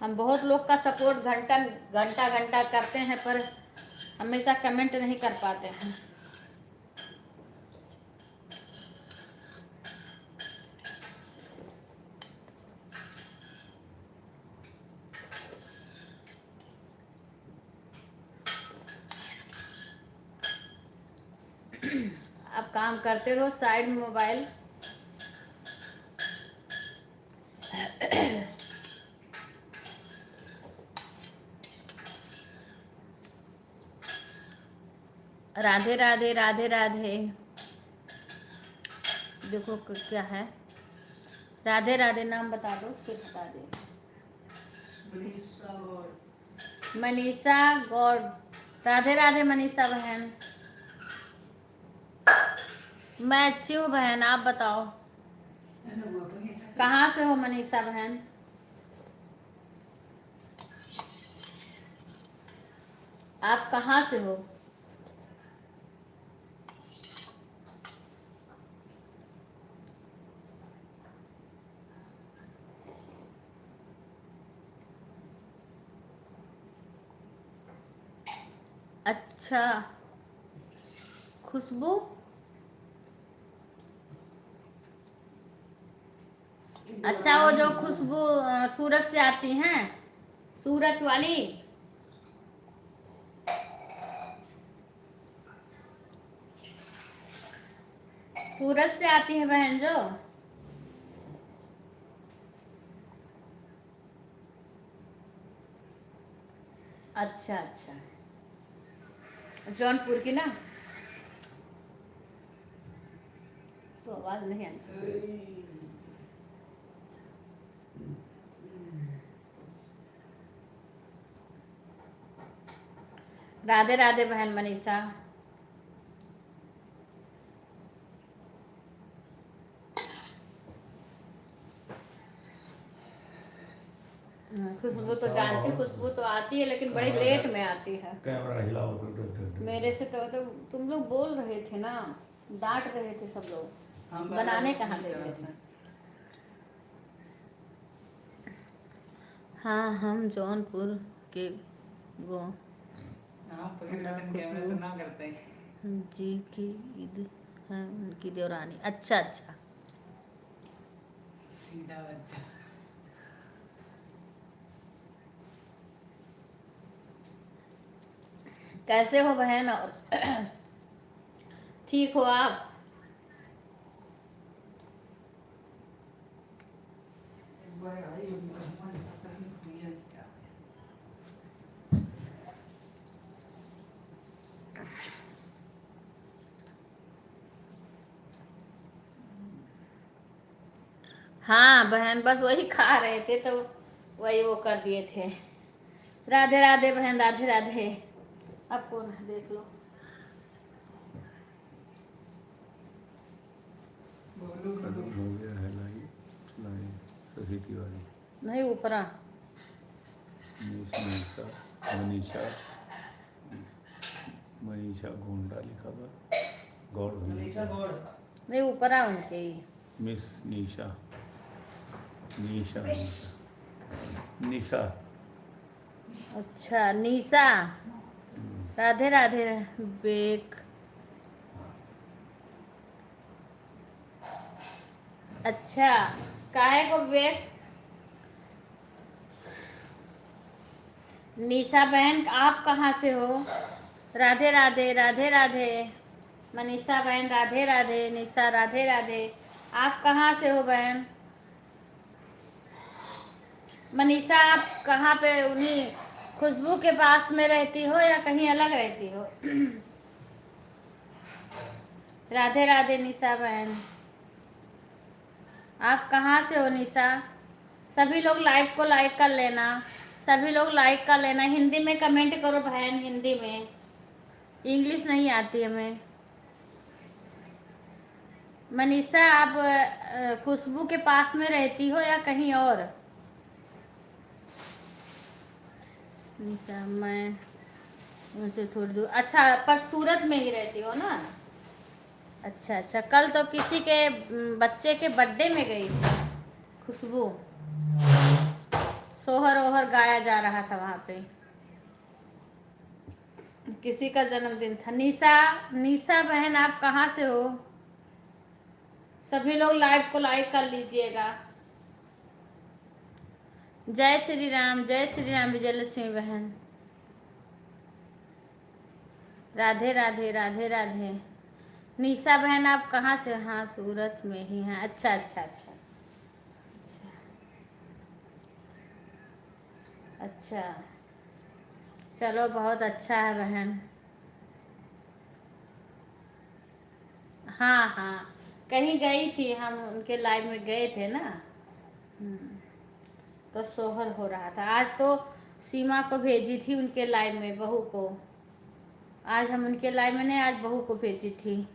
हम बहुत लोग का सपोर्ट घंटा घंटा घंटा करते हैं, पर हमेशा कमेंट नहीं कर पाते हैं। अब काम करते रहो, साइड में मोबाइल। राधे राधे राधे राधे। देखो क्या है, राधे राधे नाम बता दो, फिर बता दे। मनीषा गौड़, राधे राधे मनीषा बहन। मैं अच्छी हूँ बहन, आप बताओ कहाँ से हो मनीषा बहन? आप कहाँ से हो? अच्छा, खुशबू, अच्छा वो जो खुशबू सूरत से आती हैं, सूरत वाली। सूरत से आती है बहन जो। अच्छा अच्छा, जौनपुर की ना, तो आवाज नहीं आती। राधे राधे बहन मनीषा। खुशबू तो जानती, खुशबू तो आती है लेकिन बड़ी लेट में आती है। कैमरा हिलाओ मेरे से तो तुम लोग बोल रहे थे ना, डांट रहे थे सब लोग, बनाने कहाँ दे रहे थे। हाँ हम जौनपुर के गो कैमरा तो ना करते जी की ईद है उनकी देवरानी। अच्छा अच्छा, सीधा बच्चा। कैसे हो बहन? और ठीक हो आप? हाँ बहन, बस वही खा रहे थे तो वही वो कर दिए थे। राधे राधे बहन, राधे राधे। अब कौन है देख लो। हो गया है सही तिवारी, नहीं ऊपरा मनीषा मनीषा मनीषा गोंडा लिखा था, गौड़ मनीषा गौड़। नहीं ऊपरा उनके ही। मिस निशा, निशा निशा। अच्छा निशा, राधे राधे बेक। अच्छा, काहे को बेक? निशा बहन आप कहाँ से हो? राधे राधे राधे राधे मनीषा बहन, राधे राधे। निशा राधे राधे। आप कहाँ से हो बहन? मनीषा आप कहाँ पे, उन्हीं खुशबू के पास में रहती हो या कहीं अलग रहती हो? राधे राधे निशा बहन, आप कहाँ से हो निशा? सभी लोग लाइव को लाइक कर लेना, सभी लोग लाइक कर लेना। हिंदी में कमेंट करो बहन, हिंदी में, इंग्लिश नहीं आती हमें। मनीषा आप खुशबू के पास में रहती हो या कहीं और? निशा मैं मुझे थोड़ी दूर, अच्छा पर सूरत में ही रहती हो ना? अच्छा अच्छा, कल तो किसी के बच्चे के बर्थडे में गई थी खुशबू, सोहर ओहर गाया जा रहा था वहाँ पे, किसी का जन्मदिन था। निशा, निशा बहन आप कहाँ से हो? सभी लोग लाइव को लाइक कर लीजिएगा। जय श्री राम, जय श्री राम विजयलक्ष्मी बहन। राधे राधे राधे राधे। निशा बहन आप कहाँ से? हाँ सूरत में ही हैं। अच्छा अच्छा अच्छा अच्छा, चलो बहुत अच्छा है बहन। हाँ हाँ, कहीं गई थी, हम उनके लाइव में गए थे ना। तो सोहर हो रहा था। आज तो सीमा को भेजी थी उनके लाइव में, बहू को। आज हम उनके लाइव में नहीं, आज बहू को भेजी थी।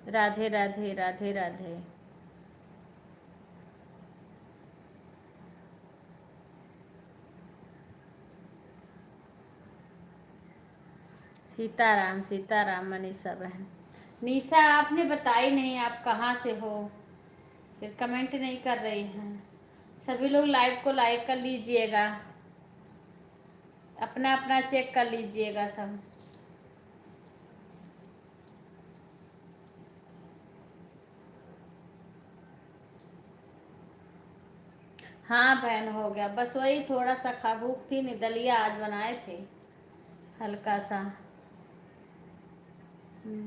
राधे राधे राधे राधे। सीताराम सीताराम मनीषा बहन। निशा आपने बताई नहीं आप कहाँ से हो, फिर कमेंट नहीं कर रही हैं। सभी लोग लाइव को लाइक कर लीजिएगा, अपना अपना चेक कर लीजिएगा सब। हाँ बहन, हो गया। बस वही थोड़ा सा खा, भूख थी नहीं, दलिया आज बनाए थे हल्का सा।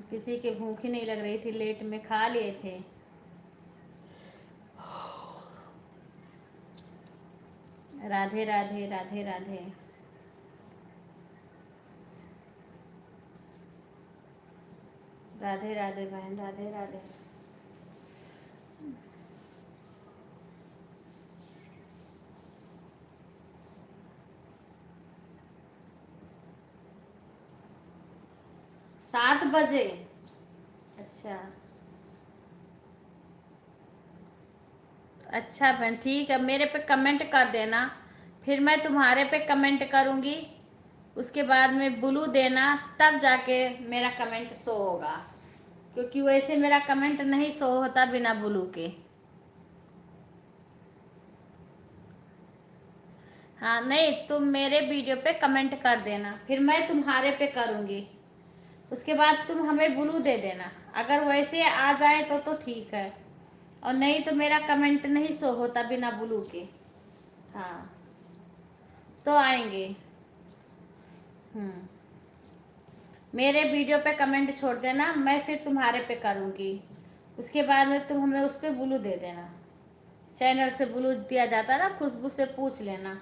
किसी के भूख ही नहीं लग रही थी, लेट में खा लिए थे। राधे राधे राधे राधे। राधे राधे बहन, राधे राधे। सात बजे? अच्छा अच्छा बहन, ठीक है। मेरे पे कमेंट कर देना, फिर मैं तुम्हारे पे कमेंट करूँगी। उसके बाद में ब्लू देना, तब जाके मेरा कमेंट शो होगा, क्योंकि वैसे मेरा कमेंट नहीं शो होता बिना ब्लू के। हाँ नहीं, तुम मेरे वीडियो पे कमेंट कर देना, फिर मैं तुम्हारे पे करूँगी। उसके बाद तुम हमें ब्लू दे देना। अगर वैसे आ जाए तो ठीक है, और नहीं तो मेरा कमेंट नहीं शो होता बिना ब्लू के। हाँ तो आएंगे। मेरे वीडियो पे कमेंट छोड़ देना, मैं फिर तुम्हारे पे करूँगी। उसके बाद में तुम हमें उस पर ब्लू दे देना। चैनल से ब्लू दिया जाता है ना, खुशबू से पूछ लेना।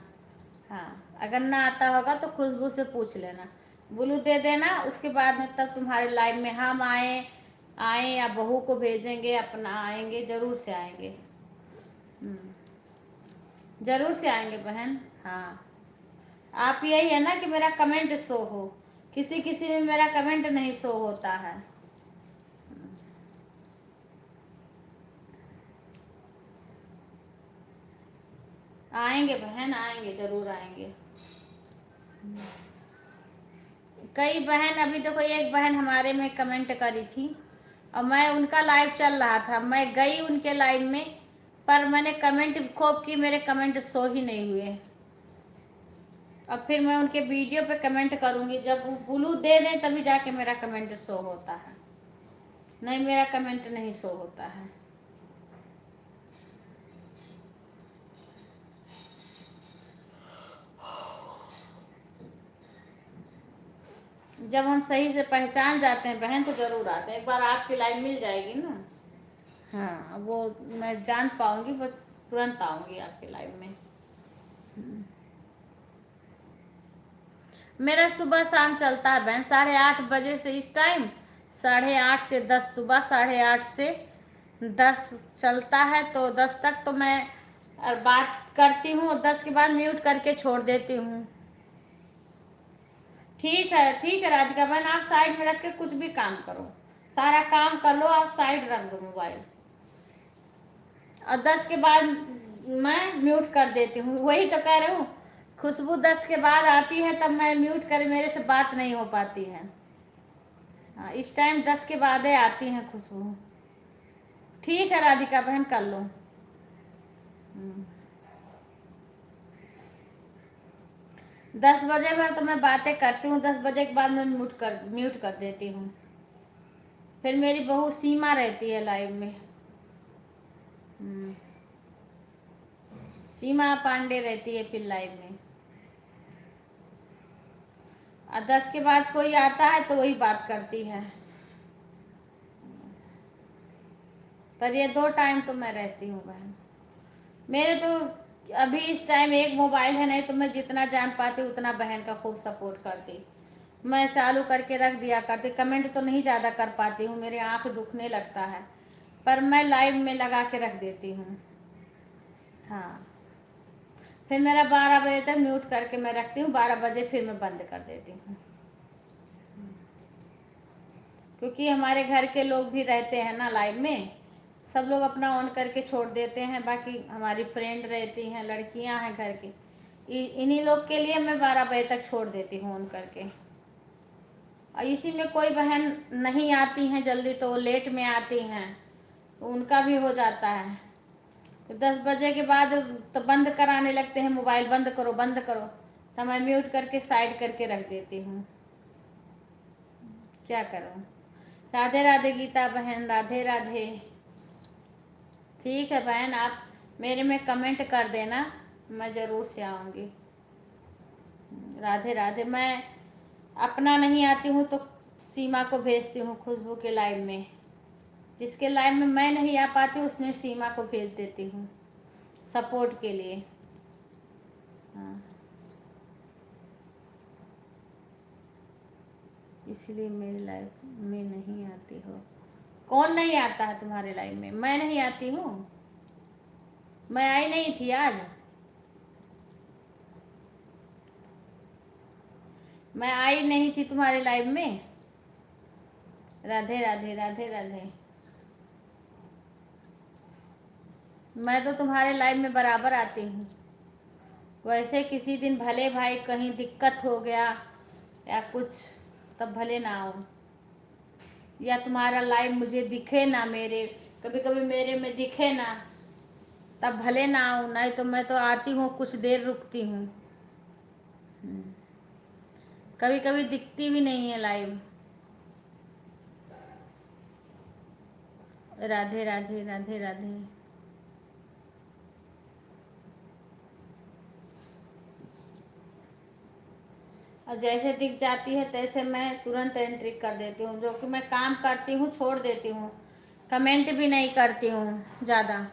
हाँ, अगर ना आता होगा तो खुशबू से पूछ लेना, ब्लू दे देना। उसके बाद में तब तुम्हारे लाइव में हम आए या बहू को भेजेंगे अपना, आएंगे, ज़रूर से आएंगे। ज़रूर से आएंगे बहन। हाँ, आप यही है ना कि मेरा कमेंट शो हो, किसी किसी में मेरा कमेंट नहीं शो होता है। आएंगे बहन, आएंगे, ज़रूर आएंगे। कई बहन, अभी देखो एक बहन हमारे में कमेंट करी थी, और मैं उनका लाइव चल रहा था, मैं गई उनके लाइव में, पर मैंने कमेंट खूब की, मेरे कमेंट शो ही नहीं हुए। अब फिर मैं उनके वीडियो पे कमेंट करूँगी, जब वो ब्लू दे दें तभी जाके मेरा कमेंट शो होता है, नहीं मेरा कमेंट नहीं शो होता है। जब हम सही से पहचान जाते हैं बहन तो ज़रूर आते हैं। एक बार आपकी लाइव मिल जाएगी ना, हाँ वो मैं जान पाऊंगी, बस तुरंत आऊंगी आपके लाइव में। मेरा सुबह शाम चलता है बहन, 8:30 बजे से इस टाइम, 8:30 से 10, सुबह 8:30 से 10 चलता है। तो 10 तक तो मैं बात करती हूँ, और 10 के बाद म्यूट करके छोड़ देती हूँ। ठीक है राधिका बहन, आप साइड में रख के कुछ भी काम करो, सारा काम कर लो, आप साइड रख दो मोबाइल, और 10 के बाद मैं म्यूट कर देती हूँ। वही तो कह रही हूँ, खुशबू 10 के बाद आती है तब मैं म्यूट कर, मेरे से बात नहीं हो पाती है। हाँ, इस टाइम 10 के बाद आती हैं खुशबू। ठीक है राधिका बहन, कर लो। 10 बजे भर तो मैं बातें करती हूँ, 10 बजे के बाद मैं म्यूट कर देती हूँ। फिर मेरी बहू सीमा रहती है लाइव में, सीमा पांडे रहती है फिर लाइव में। और 10 के बाद कोई आता है तो वही बात करती है, पर ये 2 टाइम तो मैं रहती हूँ बहन। मेरे तो अभी इस टाइम एक मोबाइल है, नहीं तो मैं जितना जान पाती उतना बहन का खूब सपोर्ट करती। मैं चालू करके रख दिया करती। कमेंट तो नहीं ज़्यादा कर पाती हूँ, मेरी आँख दुखने लगता है, पर मैं लाइव में लगा के रख देती हूँ। हाँ, फिर मेरा 12 बजे तक म्यूट करके मैं रखती हूँ, 12 बजे फिर मैं बंद कर देती हूँ, क्योंकि हमारे घर के लोग भी रहते हैं ना लाइव में, सब लोग अपना ऑन करके छोड़ देते हैं। बाकी हमारी फ्रेंड रहती हैं, लड़कियां हैं घर की, इन्हीं लोग के लिए मैं 12 बजे तक छोड़ देती हूँ ऑन करके। और इसी में कोई बहन नहीं आती हैं जल्दी, तो लेट में आती हैं, तो उनका भी हो जाता है। तो 10 बजे के बाद तो बंद कराने लगते हैं, मोबाइल बंद करो बंद करो, तो मैं म्यूट करके साइड करके रख देती हूँ। क्या करूँ। राधे राधे गीता बहन, राधे राधे। ठीक है बहन, आप मेरे में कमेंट कर देना, मैं ज़रूर से आऊँगी। राधे राधे। मैं अपना नहीं आती हूँ तो सीमा को भेजती हूँ खुशबू के लाइव में, जिसके लाइव में मैं नहीं आ पाती उसमें सीमा को भेज देती हूँ सपोर्ट के लिए। हाँ, इसलिए मेरे लाइव में नहीं आती हो। कौन नहीं आता है तुम्हारे लाइव में? मैं नहीं आती हूँ? मैं आई नहीं थी आज? मैं आई नहीं थी तुम्हारे लाइव में? राधे राधे राधे राधे। मैं तो तुम्हारे लाइव में बराबर आती हूँ। वैसे किसी दिन भले भाई कहीं दिक्कत हो गया या कुछ, तब भले ना आऊँ, या तुम्हारा लाइव मुझे दिखे ना, मेरे कभी कभी मेरे में दिखे ना, तब भले ना आऊँ। नहीं तो मैं तो आती हूँ, कुछ देर रुकती हूँ। कभी कभी दिखती भी नहीं है लाइव। राधे राधे राधे राधे। और जैसे दिख जाती है तैसे मैं तुरंत एंट्री कर देती हूँ, जो कि मैं काम करती हूँ छोड़ देती हूँ, कमेंट भी नहीं करती हूँ ज़्यादा।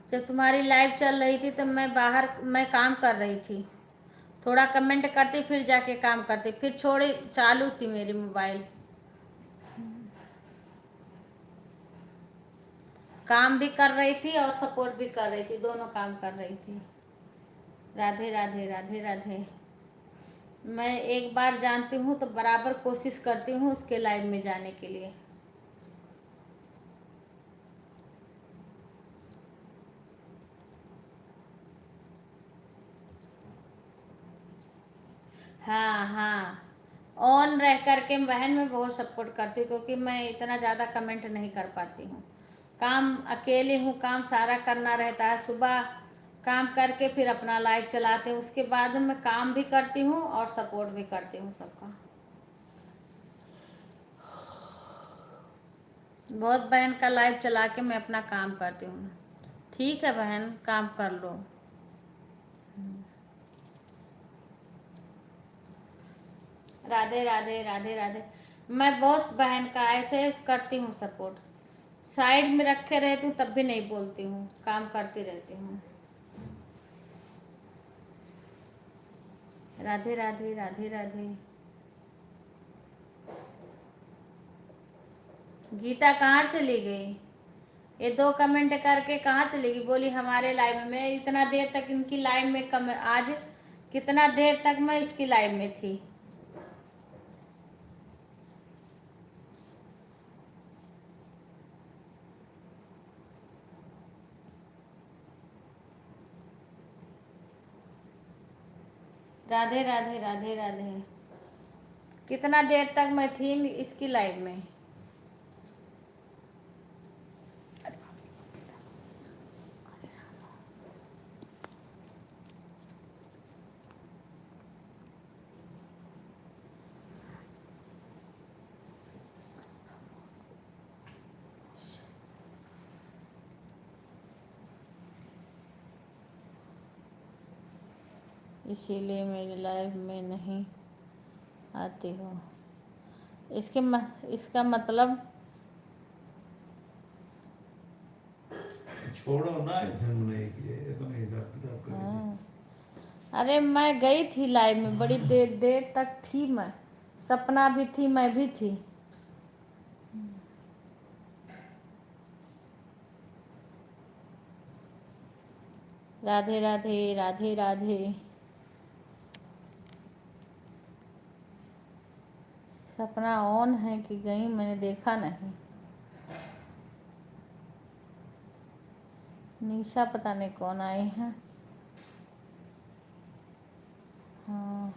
जब तुम्हारी लाइव चल रही थी तो मैं काम कर रही थी, थोड़ा कमेंट करती फिर जाके काम करती, फिर छोड़ी, चालू थी मेरी मोबाइल, काम भी कर रही थी और सपोर्ट भी कर रही थी, दोनों काम कर रही थी। राधे राधे राधे राधे। मैं एक बार जानती हूँ तो बराबर कोशिश करती हूँ उसके लाइव में जाने के लिए। हाँ हाँ, ऑन रह करके बहन मैं बहुत सपोर्ट करती हूँ, क्योंकि मैं इतना ज़्यादा कमेंट नहीं कर पाती हूँ। काम अकेले हूँ, काम सारा करना रहता है। सुबह काम करके फिर अपना लाइव चलाते हैं, उसके बाद मैं काम भी करती हूँ और सपोर्ट भी करती हूँ सबका। बहुत बहन का लाइव चला के मैं अपना काम करती हूँ। ठीक है बहन, काम कर लो। राधे राधे राधे राधे। मैं बहुत बहन का ऐसे करती हूँ सपोर्ट, साइड में रखे रहती हूँ तब भी नहीं बोलती हूँ, काम करती रहती हूँ। राधे राधे राधे राधे। गीता कहाँ चली गई? ये 2 कमेंट करके कहाँ चली गई? बोली हमारे लाइव में, इतना देर तक इनकी लाइव में आज कितना देर तक मैं इसकी लाइव में थी। राधे राधे राधे राधे। कितना देर तक मैं थी इसकी लाइव में? इसीलिए मेरी लाइफ में नहीं आती हो। इसका मतलब छोड़ो ना, ऐसे नहीं किए तो नहीं हिसाब किताब करेंगे। हाँ। अरे मैं गई थी लाइव में, बड़ी देर देर तक थी मैं, सपना भी थी, मैं भी थी। राधे राधे राधे राधे। सपना ऑन है कि गई, मैंने देखा नहीं। निशा पता नहीं कौन आई है। हाँ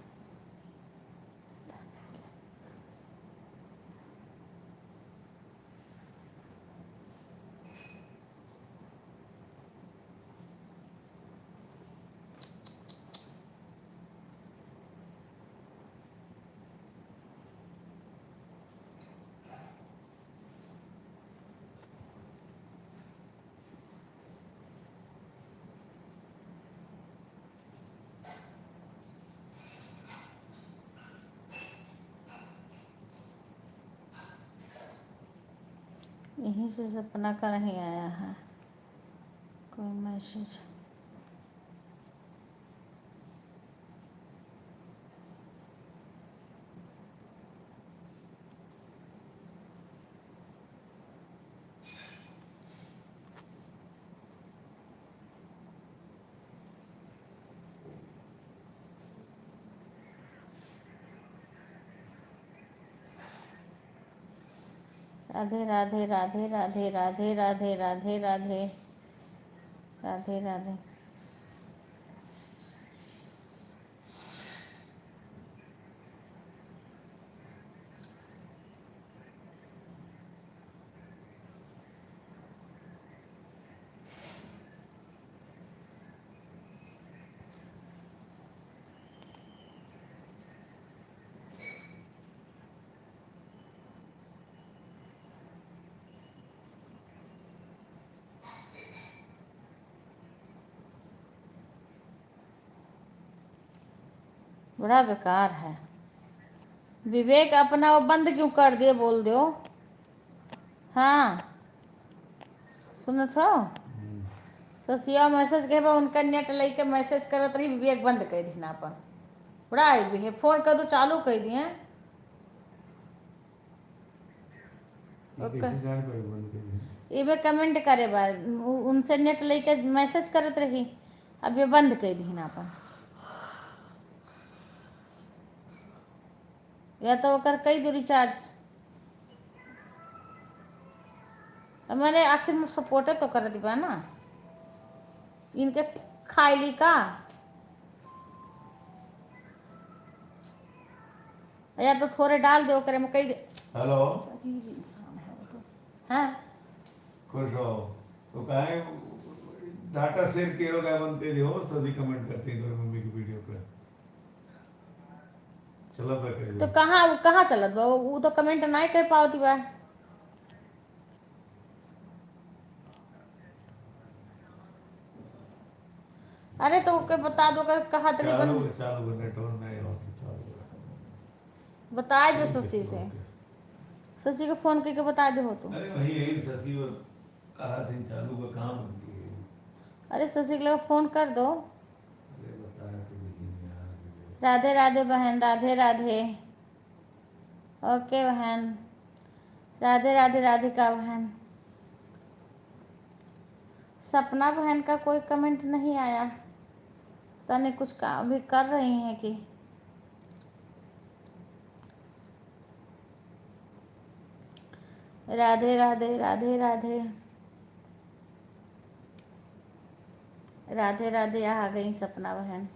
यहीं से सपना का नहीं आया है कोई मैसेज। राधे राधे राधे राधे राधे राधे राधे राधे राधे राधे। बड़ा बेकार है। विवेक अपना वो बंद क्यों कर दिए, बोल दो। हाँ सुनो तो, ससिया मैसेज के बाद उनका नेट लेके मैसेज करत रही, विवेक बंद कर दी ना अपन। बड़ा आई भी है, फोन कर दो चालू कर दिए। कैसे जान पाए बंद कर दिया? इबे कमेंट करे बाद उनसे नेट लेके मैसेज करत रही, अब ये बंद कर दी ना अपन। या तो ओकर कई दो रिचार्ज। अब मैंने आखिर में सपोर्ट तो कर दिबा ना, इनके खाइली का। या तो थोड़े डाल दो करे में कई। हेलो अजीब इंसान है वो तो। हाँ खुश हो तो काहे डाटा शेयर किए का बंद कर दियो, सभी कमेंट करते हैं मम्मी की वीडियो पे। चला बा कर तो कहाँ कहाँ चलत बा, वो तो कमेंट नहीं कर पावती बा। अरे तो ओके बता दो कर कहा तरी चालू बंद। चालू नेटवर्क नहीं हो तो चालू बता दो ठीक है, शशि से, ओके। शशि को फोन करके बता दो हो तुम। अरे वही यही शशि और कहा थी चालू का काम उनकी है। अरे शशि के लिए फोन कर दो। अरे बताया तो लेकिन यार राधे राधे बहन, राधे राधे। ओके बहन, राधे राधे राधिका बहन। सपना बहन का कोई कमेंट नहीं आया, पता नहीं कुछ काम भी कर रही हैं कि। राधे राधे राधे राधे राधे राधे। आ गई सपना बहन।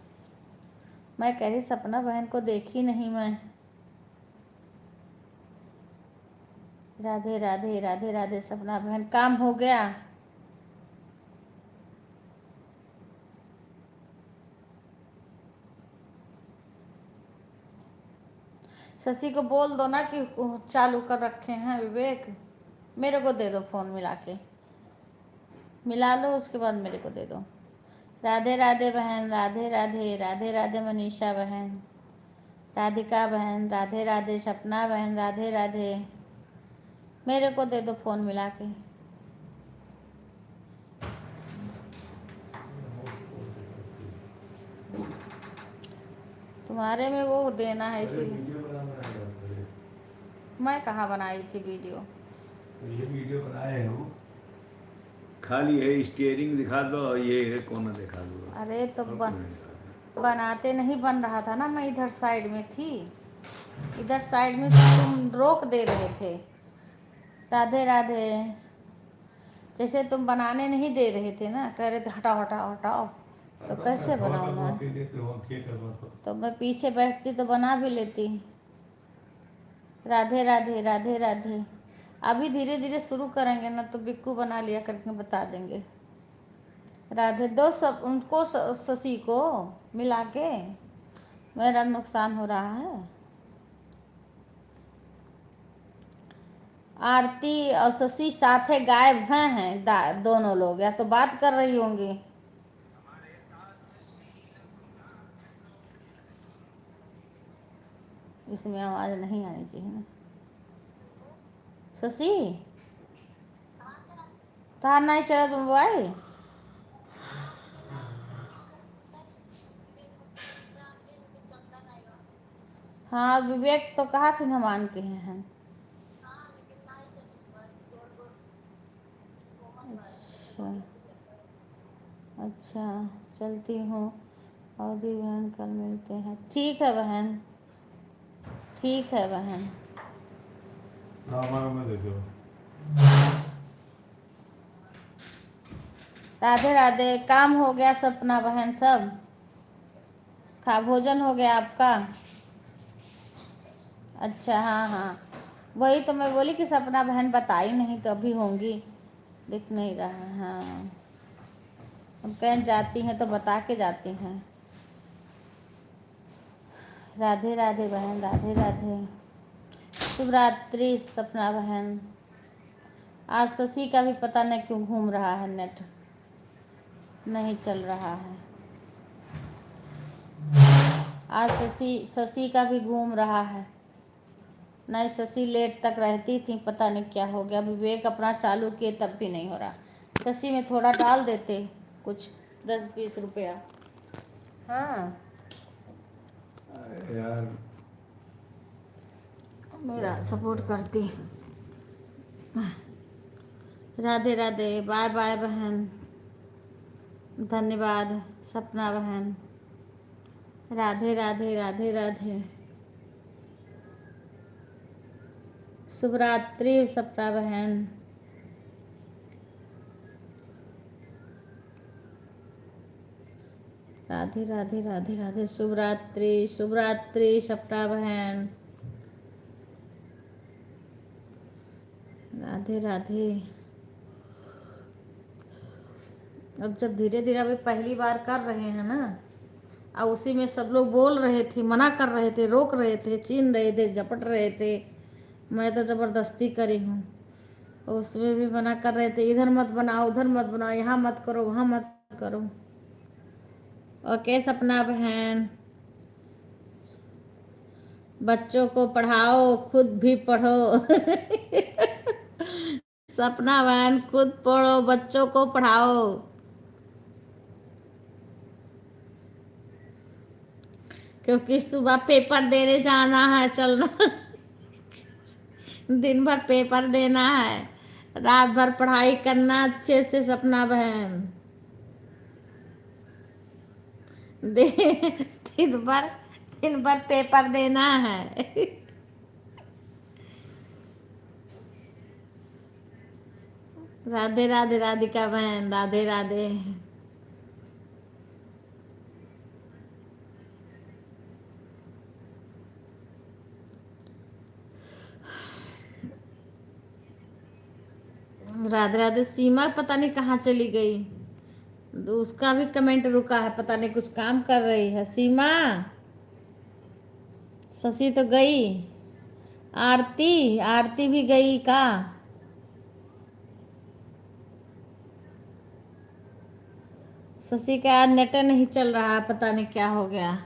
मैं कह रही सपना बहन को देखी नहीं मैं। राधे राधे राधे राधे सपना बहन, काम हो गया। शशि को बोल दो ना कि चालू कर रखे हैं विवेक। मेरे को दे दो फोन मिला के, मिला लो उसके बाद मेरे को दे दो। राधे राधे बहन, राधे राधे राधे राधे मनीषा बहन, राधिका बहन, राधे राधे सपना बहन, राधे राधे। मेरे को दे दो फोन मिला के। तुम्हारे में वो देना है अरे इसीलिए। वीडियो बना बना के बात करे। मैं कहाँ बनाई थी वीडियो? तो ये वीडियो बनाए हो, खाली है स्टीयरिंग दिखा दो और ये है कोना दिखा दो, अरे तो और कुछ नहीं दिखा बनाते नहीं बन रहा था ना, मैं इधर साइड में थी, इधर साइड में तो तुम रोक दे रहे थे। राधे राधे। जैसे तुम बनाने नहीं दे रहे थे ना, कह रहे थे हटाओ हटाओ हटाओ, तो दो। कैसे थोड़ा बनाऊँ सा मैं? मौके देते हो क्या करना तो मैं पीछे बैठती तो बना भी लेती। राधे राधे राधे राधे। अभी धीरे धीरे शुरू करेंगे ना तो बिक्कू बना लिया करके बता देंगे। राधे दो सब उनको शशि को मिला के मेरा नुकसान हो रहा है। आरती और शशि साथ है, गायब हैं दोनों लोग, या तो बात कर रही होंगी। इसमें आवाज नहीं आनी चाहिए ना। शशि तार नहीं चला तुम मोबाइल? हाँ विवेक तो कहा थी ना मान के हैं। अच्छा अच्छा, चलती हूँ। अवधि बहन कल मिलते हैं। ठीक है बहन, ठीक है बहन। रामायण में देखो। राधे राधे। काम हो गया सपना बहन सब? खा भोजन हो गया आपका? अच्छा हाँ हाँ, वही तो मैं बोली कि सपना बहन बताई नहीं तो अभी होंगी, दिख नहीं रहा है। हाँ हम कहीं जाती हैं तो बता के जाती हैं। राधे राधे बहन, राधे राधे। शुभ रात्रि सपना बहन। आज शशि का भी पता नहीं क्यों घूम रहा है, नेट नहीं चल रहा है। आज शशि का भी घूम रहा है। नहीं शशि लेट तक रहती थी, पता नहीं क्या हो गया। विवेक अपना चालू किए तब भी नहीं हो रहा। शशि में थोड़ा डाल देते कुछ 10-20 रुपया। हाँ अरे यार मेरा सपोर्ट करती। राधे राधे, बाय बाय बहन, धन्यवाद सपना बहन। राधे राधे राधे राधे। शुभ रात्रि सपना बहन। राधे राधे राधे राधे। शुभ रात्रि सपना बहन। राधे राधे। अब जब धीरे धीरे अभी पहली बार कर रहे हैं ना, और उसी में सब लोग बोल रहे थे, मना कर रहे थे, रोक रहे थे, छीन रहे थे, झपट रहे थे। मैं तो ज़बरदस्ती करी हूँ। उसमें भी मना कर रहे थे, इधर मत बनाओ, उधर मत बनाओ, यहाँ मत करो, वहाँ मत करो। ओके सपना बहन। बच्चों को पढ़ाओ, खुद भी पढ़ो। सपना बहन खुद पढ़ो, बच्चों को पढ़ाओ। क्योंकि सुबह पेपर देने जाना है, चलना। दिन भर पेपर देना है, रात भर पढ़ाई करना अच्छे से सपना बहन। दे दिन भर पेपर देना है। राधे राधे राधिका बहन, राधे राधे। राधे राधे। सीमा पता नहीं कहाँ चली गई, उसका भी कमेंट रुका है, पता नहीं कुछ काम कर रही है सीमा। शशि तो गई। आरती भी गई का? शशि का यार नेट नहीं चल रहा, पता नहीं क्या हो गया।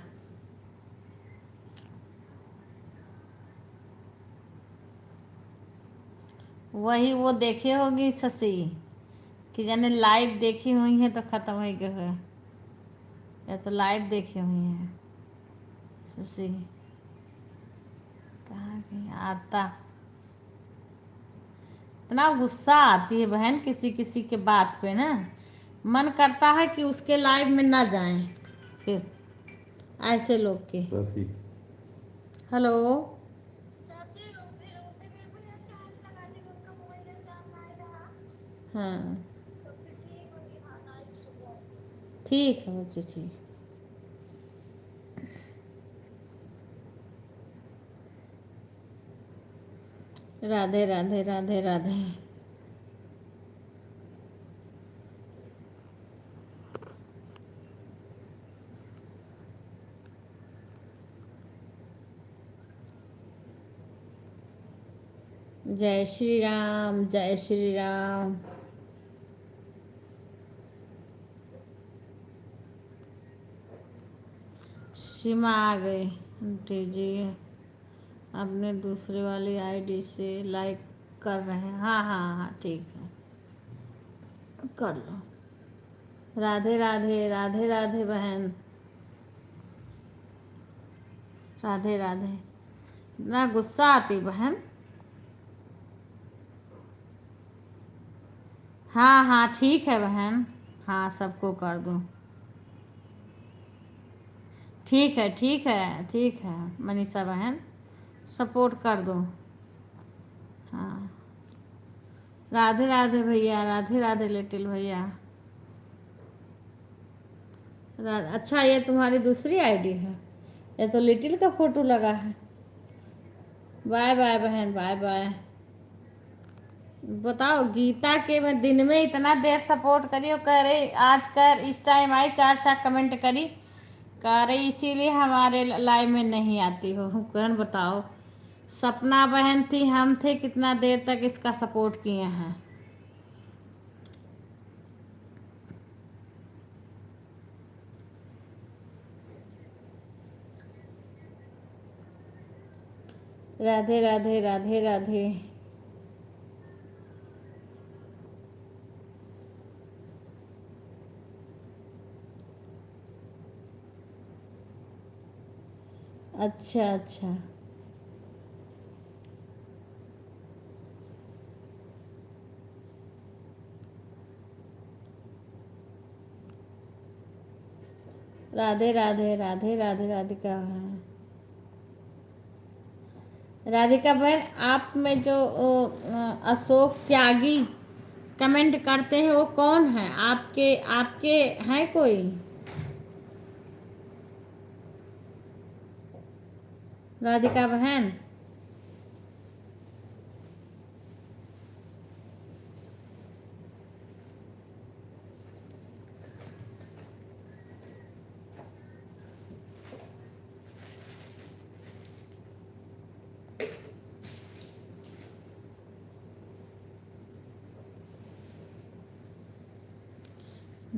वही वो देखे होगी शशि कि जाने लाइव देखी हुई है तो ख़त्म हो गए, या तो लाइव देखी हुई है शशि कहाँ गई आरता। इतना गुस्सा आती है बहन किसी किसी के बात पे ना, मन करता है कि उसके लाइफ में ना जाएं फिर ऐसे लोग के। हेलो हाँ ठीक है बच्चे ठीक। राधे राधे राधे राधे। जय श्री राम जय श्री राम। सीमा आ गई आंटी जी, अपने दूसरे वाली आईडी से लाइक कर रहे हैं। हाँ हाँ हाँ ठीक है कर लो। राधे राधे राधे राधे बहन राधे राधे। इतना गुस्सा आती बहन। हाँ हाँ ठीक है बहन, हाँ सबको कर दूँ। ठीक है ठीक है ठीक है मनीषा बहन, सपोर्ट कर दो। हाँ राधे राधे भैया, राधे राधे लिटिल भैया। अच्छा ये तुम्हारी दूसरी आईडी है, ये तो लिटिल का फोटो लगा है। बाय बाय बहन बाय बाय। बताओ गीता के मैं दिन में इतना देर सपोर्ट करी और कह रही आज कर इस टाइम आई, चार चार कमेंट करी कह रही इसीलिए हमारे लाइव में नहीं आती हो। कौन बताओ, सपना बहन थी हम थे, कितना देर तक इसका सपोर्ट किए हैं। राधे राधे राधे राधे। अच्छा अच्छा राधे राधे राधे राधे राधिका है। राधिका बहन आप में जो अशोक त्यागी कमेंट करते हैं वो कौन है? आपके आपके हैं कोई? राधिका बहन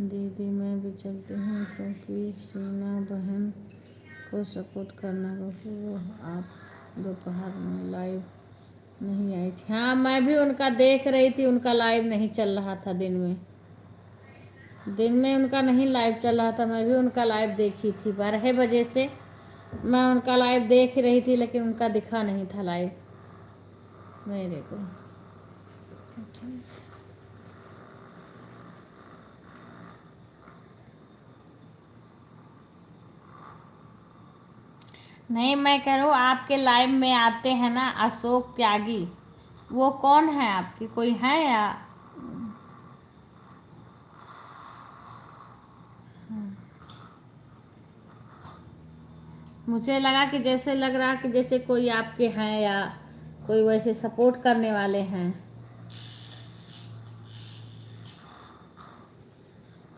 दीदी मैं भी चलती हूँ क्योंकि सीना बहन को सपोर्ट करना क्योंकि वो आप दोपहर में लाइव नहीं आई थी। हाँ मैं भी उनका देख रही थी, उनका लाइव नहीं चल रहा था दिन में। दिन में उनका नहीं लाइव चल रहा था, मैं भी उनका लाइव देखी थी 12 बजे से मैं उनका लाइव देख रही थी, लेकिन उनका दिखा नहीं था लाइव मेरे को। नहीं मैं कह रहा हूँ आपके लाइव में आते हैं ना अशोक त्यागी, वो कौन है आपकी, कोई है या? मुझे लगा कि जैसे लग रहा कि जैसे कोई आपके हैं या कोई वैसे सपोर्ट करने वाले हैं,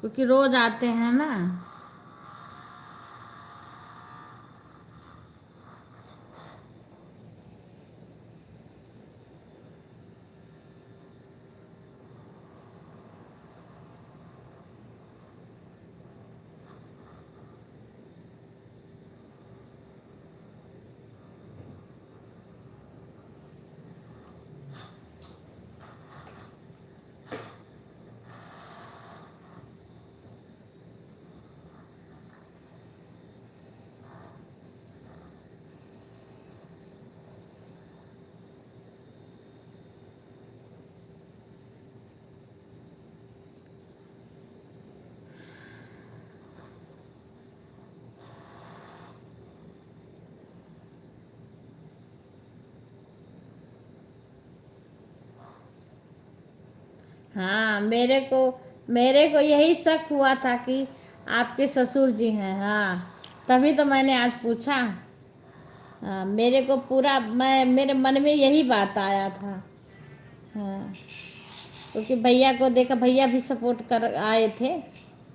क्योंकि रोज आते हैं ना। हाँ, मेरे को यही शक हुआ था कि आपके ससुर जी हैं। हाँ, तभी तो मैंने आज पूछा। हाँ, मेरे को पूरा मेरे मन में यही बात आया था। हाँ, क्योंकि भैया को देखा, भैया भी सपोर्ट कर आए थे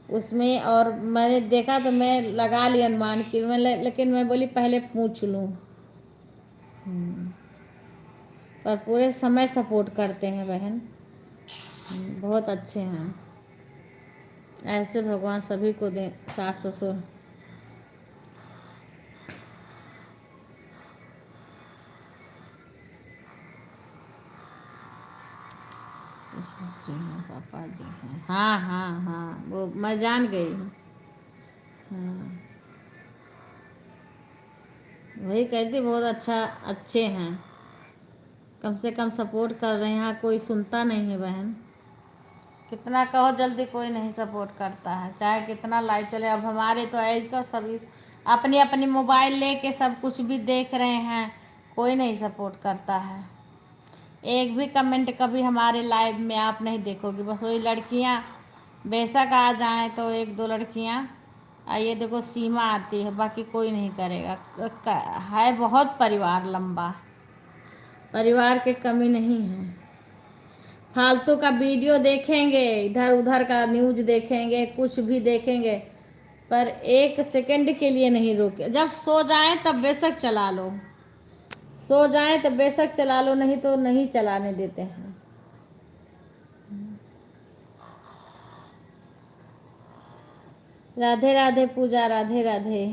उसमें, और मैंने देखा तो मैं लगा ली अनुमान कि लेकिन मैं बोली पहले पूछ लूँ। पर पूरे समय सपोर्ट करते हैं बहन। बहुत अच्छे हैं। ऐसे भगवान सभी को दें सास ससुर। ससुर जी हैं, पापा जी हैं। हाँ हाँ हाँ, वो मैं जान गई हूँ। हाँ, वही कहती, बहुत अच्छा, अच्छे हैं। कम से कम सपोर्ट कर रहे हैं। यहाँ कोई सुनता नहीं है बहन। कितना कहो जल्दी कोई नहीं सपोर्ट करता है, चाहे कितना लाइव चले। अब हमारे तो एज का सभी अपनी अपनी मोबाइल लेके सब कुछ भी देख रहे हैं, कोई नहीं सपोर्ट करता है। एक भी कमेंट कभी हमारे लाइव में आप नहीं देखोगे। बस वही लड़कियां बेशक आ जाएं तो एक दो लड़कियां आइए, देखो सीमा आती है, बाकी कोई नहीं करेगा। है बहुत परिवार लंबा, परिवार की कमी नहीं है। फालतू का वीडियो देखेंगे, इधर उधर का न्यूज देखेंगे, कुछ भी देखेंगे, पर एक सेकंड के लिए नहीं रोके। जब सो जाएं तब बेशक चला लो, सो जाएं तो बेशक चला लो, नहीं तो नहीं चलाने देते हैं। राधे राधे पूजा, राधे राधे।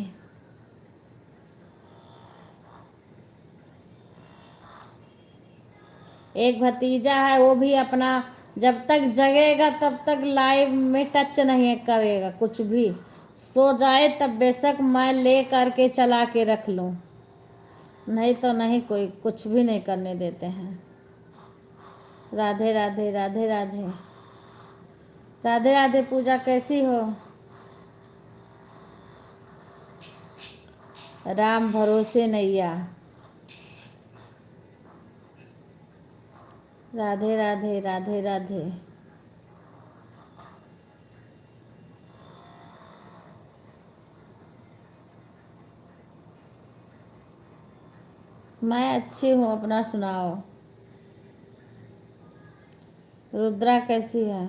एक भतीजा है, वो भी अपना जब तक जगेगा तब तक लाइव में टच नहीं करेगा कुछ भी। सो जाए तब बेशक मैं ले करके चला के रख लूँ, नहीं तो नहीं, कोई कुछ भी नहीं करने देते हैं। राधे राधे, राधे राधे, राधे राधे पूजा, कैसी हो? राम भरोसे नैया। राधे राधे, राधे राधे। मैं अच्छी हूँ, अपना सुनाओ। रुद्रा कैसी है?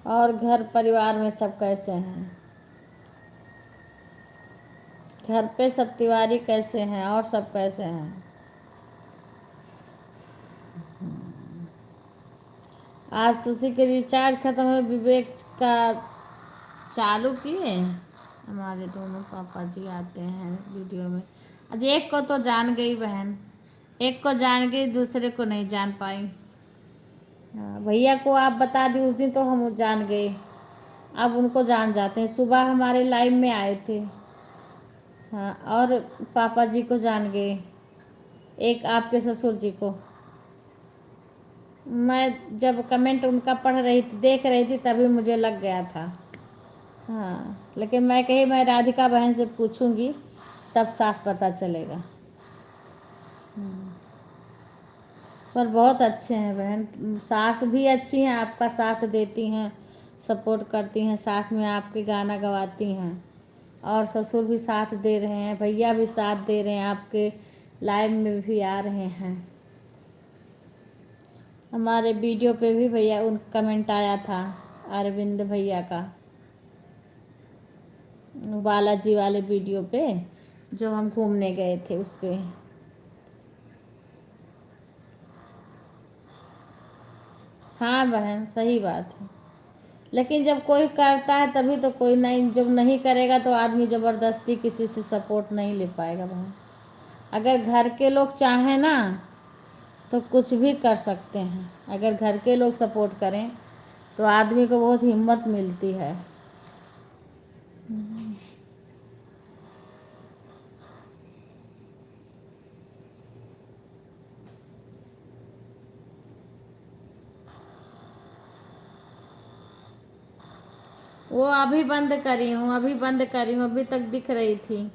और घर परिवार में सब कैसे हैं? घर पे सब तिवारी कैसे हैं और सब कैसे हैं? आज सुशी के रिचार्ज खत्म है, विवेक का चालू किए। हमारे दोनों पापा जी आते हैं वीडियो में। आज एक को तो जान गई बहन, एक को जान गई, दूसरे को नहीं जान पाई। हाँ, भैया को आप बता दी उस दिन तो हम जान गए, अब उनको जान जाते हैं। सुबह हमारे लाइव में आए थे। हाँ, और पापा जी को जान गए, एक आपके ससुर जी को। मैं जब कमेंट उनका पढ़ रही थी, देख रही थी, तभी मुझे लग गया था। हाँ, लेकिन मैं कही मैं राधिका बहन से पूछूंगी, तब साफ पता चलेगा। पर बहुत अच्छे हैं बहन। सास भी अच्छी हैं, आपका साथ देती हैं, सपोर्ट करती हैं, साथ में आपके गाना गवाती हैं। और ससुर भी साथ दे रहे हैं, भैया भी साथ दे रहे हैं, आपके लाइव में भी आ रहे हैं। हमारे वीडियो पे भी भैया उन कमेंट आया था, अरविंद भैया का, बालाजी वाले वीडियो पे जो हम घूमने गए थे उस पे। हाँ बहन, सही बात है। लेकिन जब कोई करता है तभी तो, कोई नहीं, जब नहीं करेगा तो आदमी ज़बरदस्ती किसी से सपोर्ट नहीं ले पाएगा बहन। अगर घर के लोग चाहें ना तो कुछ भी कर सकते हैं। अगर घर के लोग सपोर्ट करें तो आदमी को बहुत हिम्मत मिलती है। वो अभी बंद करी हूँ, अभी बंद करी हूँ, अभी तक दिख रही थी।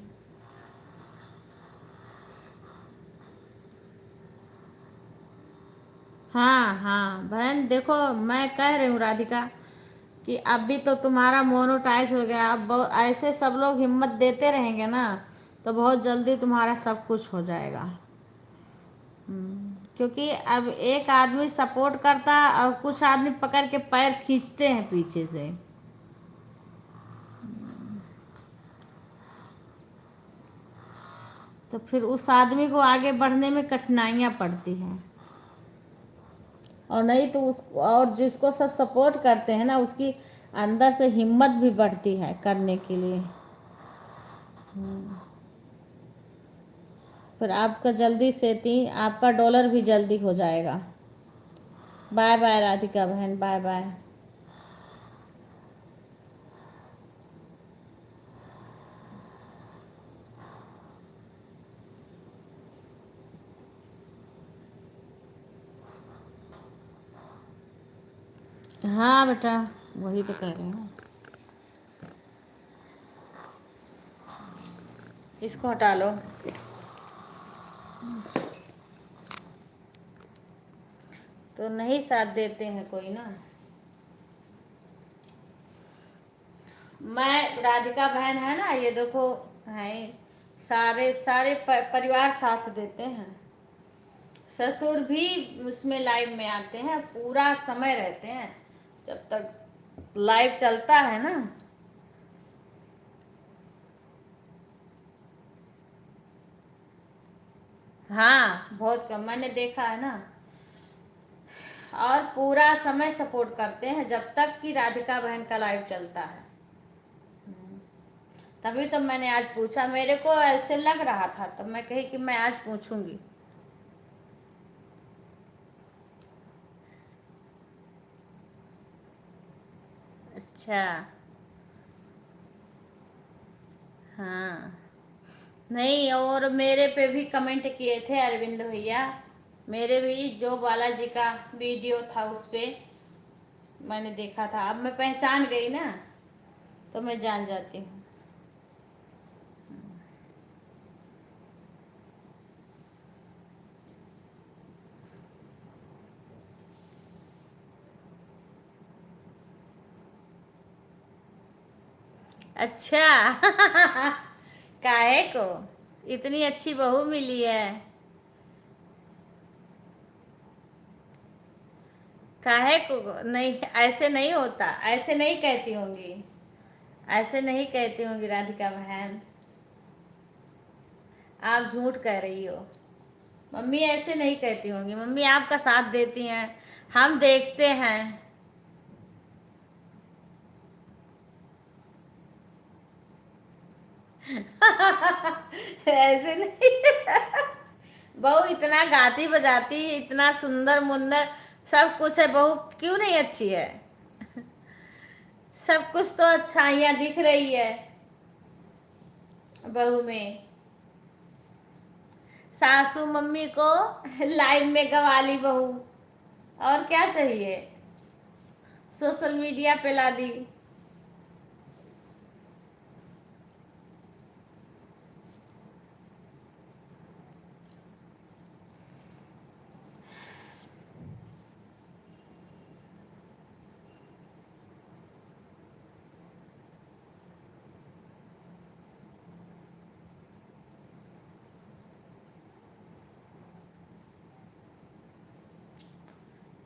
हाँ हाँ बहन, देखो मैं कह रही हूँ राधिका कि अभी तो तुम्हारा मोनोटाइज हो गया। अब ऐसे सब लोग हिम्मत देते रहेंगे ना, तो बहुत जल्दी तुम्हारा सब कुछ हो जाएगा। क्योंकि अब एक आदमी सपोर्ट करता है और कुछ आदमी पकड़ के पैर खींचते हैं पीछे से। तो फिर उस आदमी को आगे बढ़ने में कठिनाइयाँ पड़ती हैं। और नहीं तो उस और जिसको सब सपोर्ट करते हैं ना, उसकी अंदर से हिम्मत भी बढ़ती है करने के लिए। फिर आपका जल्दी सेती, आपका डॉलर भी जल्दी हो जाएगा। बाय बाय राधिका बहन, बाय बाय। हाँ बेटा, वही तो कह रही हूँ। इसको हटा लो। तो नहीं साथ देते हैं कोई ना। मैं राधिका बहन है ना, ये देखो है, सारे सारे परिवार साथ देते हैं। ससुर भी उसमें लाइव में आते हैं, पूरा समय रहते हैं जब तक लाइव चलता है ना। हाँ बहुत कम, मैंने देखा है ना। और पूरा समय सपोर्ट करते हैं जब तक कि राधिका बहन का लाइव चलता है। तभी तो मैंने आज पूछा, मेरे को ऐसे लग रहा था, तो मैं कही कि मैं आज पूछूंगी। अच्छा। हाँ नहीं, और मेरे पे भी कमेंट किए थे अरविंद भैया। मेरे भी जो बालाजी का वीडियो था उस पे मैंने देखा था। अब मैं पहचान गई ना, तो मैं जान जाती हूँ। अच्छा काहे को, इतनी अच्छी बहू मिली है। काहे को नहीं, ऐसे नहीं होता, ऐसे नहीं कहती होंगी, ऐसे नहीं कहती होंगी राधिका बहन। आप झूठ कह रही हो। मम्मी ऐसे नहीं कहती होंगी, मम्मी आपका साथ देती हैं, हम देखते हैं। ऐसे नहीं बहू इतना गाती बजाती, इतना सुंदर मुंदर सब कुछ है, बहू क्यों नहीं अच्छी है? सब कुछ तो अच्छाइयाँ दिख रही है बहू में। सासू मम्मी को लाइव में गवा ली बहू, और क्या चाहिए? सोशल मीडिया पे ला दी।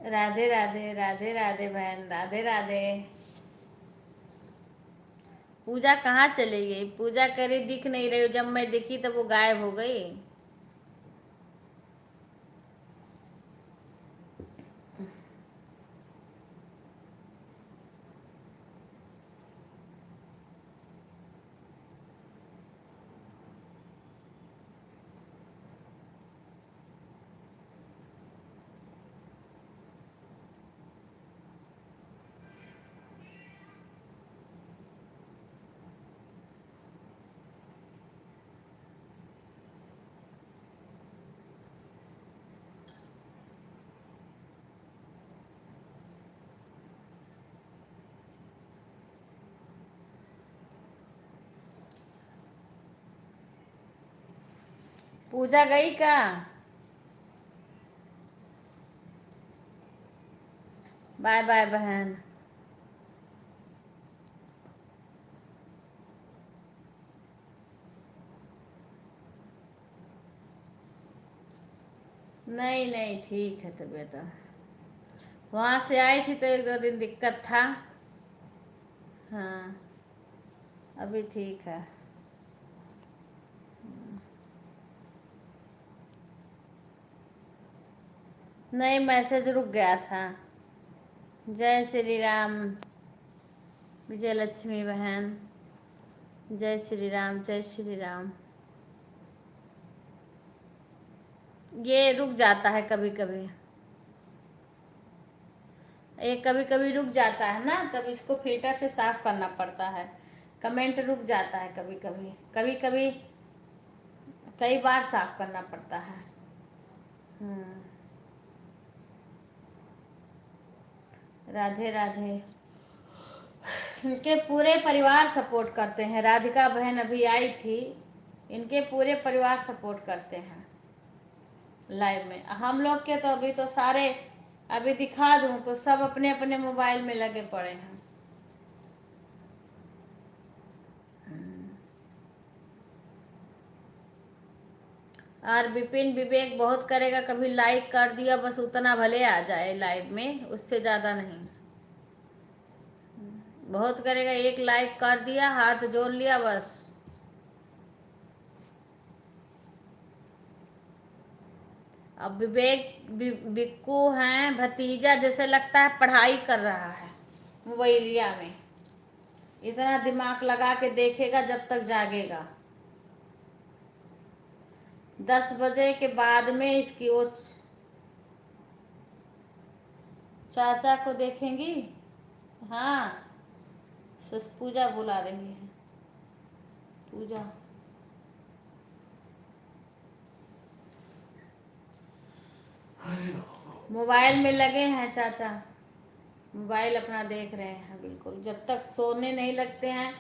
राधे राधे, राधे राधे बहन, राधे राधे। पूजा कहाँ चली गई? पूजा करी दिख नहीं रही, जब मैं दिखी तब वो गायब हो गई। पूजा गई का? बाय बाय बहन। नहीं नहीं, ठीक है तबीयत। वहाँ से आई थी तो एक दो दिन दिक्कत था। हाँ, अभी ठीक है। नहीं, मैसेज रुक गया था। जय श्री राम विजय लक्ष्मी बहन। जय श्री राम, जय श्री राम। ये रुक जाता है कभी कभी, ये कभी कभी रुक जाता है ना, तब इसको फिल्टर से साफ करना पड़ता है। कमेंट रुक जाता है कभी कभी, कभी कभी कई बार साफ करना पड़ता है। राधे राधे। इनके पूरे परिवार सपोर्ट करते हैं। राधिका बहन अभी आई थी, इनके पूरे परिवार सपोर्ट करते हैं लाइव में। हम लोग के तो अभी तो सारे, अभी दिखा दूं तो सब अपने अपने मोबाइल में लगे पड़े हैं। और विपिन विवेक बहुत करेगा, कभी लाइक कर दिया बस, उतना भले आ जाए लाइव में, उससे ज़्यादा नहीं। बहुत करेगा, एक लाइक कर दिया, हाथ जोड़ लिया बस। अब विवेक बिक्कू हैं भतीजा, जैसे लगता है पढ़ाई कर रहा है मोबाइलिया में। इतना दिमाग लगा के देखेगा जब तक जागेगा। 10 बजे के बाद में इसकी वो चाचा को देखेंगी। हाँ, पूजा बुला रही है। पूजा मोबाइल में लगे हैं चाचा, मोबाइल अपना देख रहे हैं बिल्कुल। जब तक सोने नहीं लगते हैं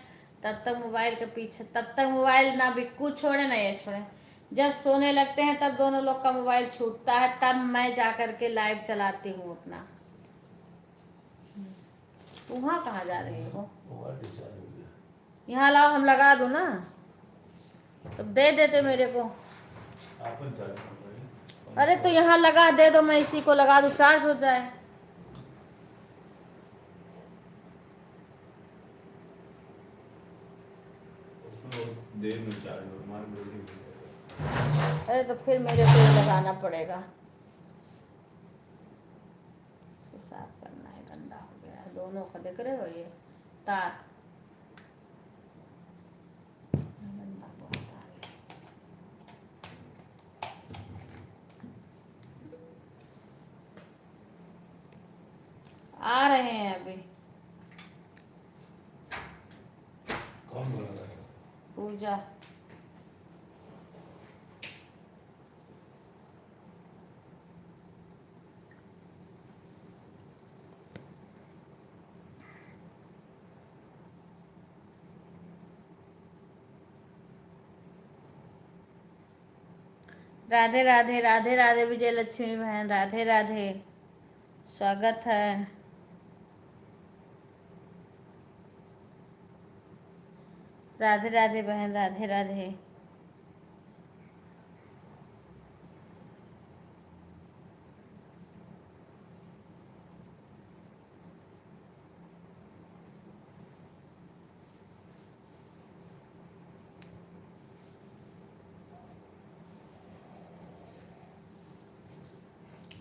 तब तक मोबाइल के पीछे, तब तक मोबाइल ना बिक्कू छोड़े ना ये छोड़े। जब सोने लगते हैं तब दोनों लोग का मोबाइल छूटता है, तब मैं जा कर के लाइव चलाती हूँ अपना। वहाँ कहाँ जा रही है वो? यहाँ लाओ, हम लगा दूँ ना, तो दे देते मेरे को। अरे तो यहाँ लगा दे दो, मैं इसी को लगा दूँ, चार्ज हो जाए। अरे तो फिर मेरे को लगाना पड़ेगा, इसको साफ करना है, गंदा हो गया है दोनों का। देख रहे हो ये तार, गंदा बहुत तार है। आ रहे हैं अभी। कौन बोल रहा है? पूजा। राधे राधे, राधे राधे विजय लक्ष्मी बहन, राधे राधे, स्वागत है। राधे राधे बहन, राधे राधे।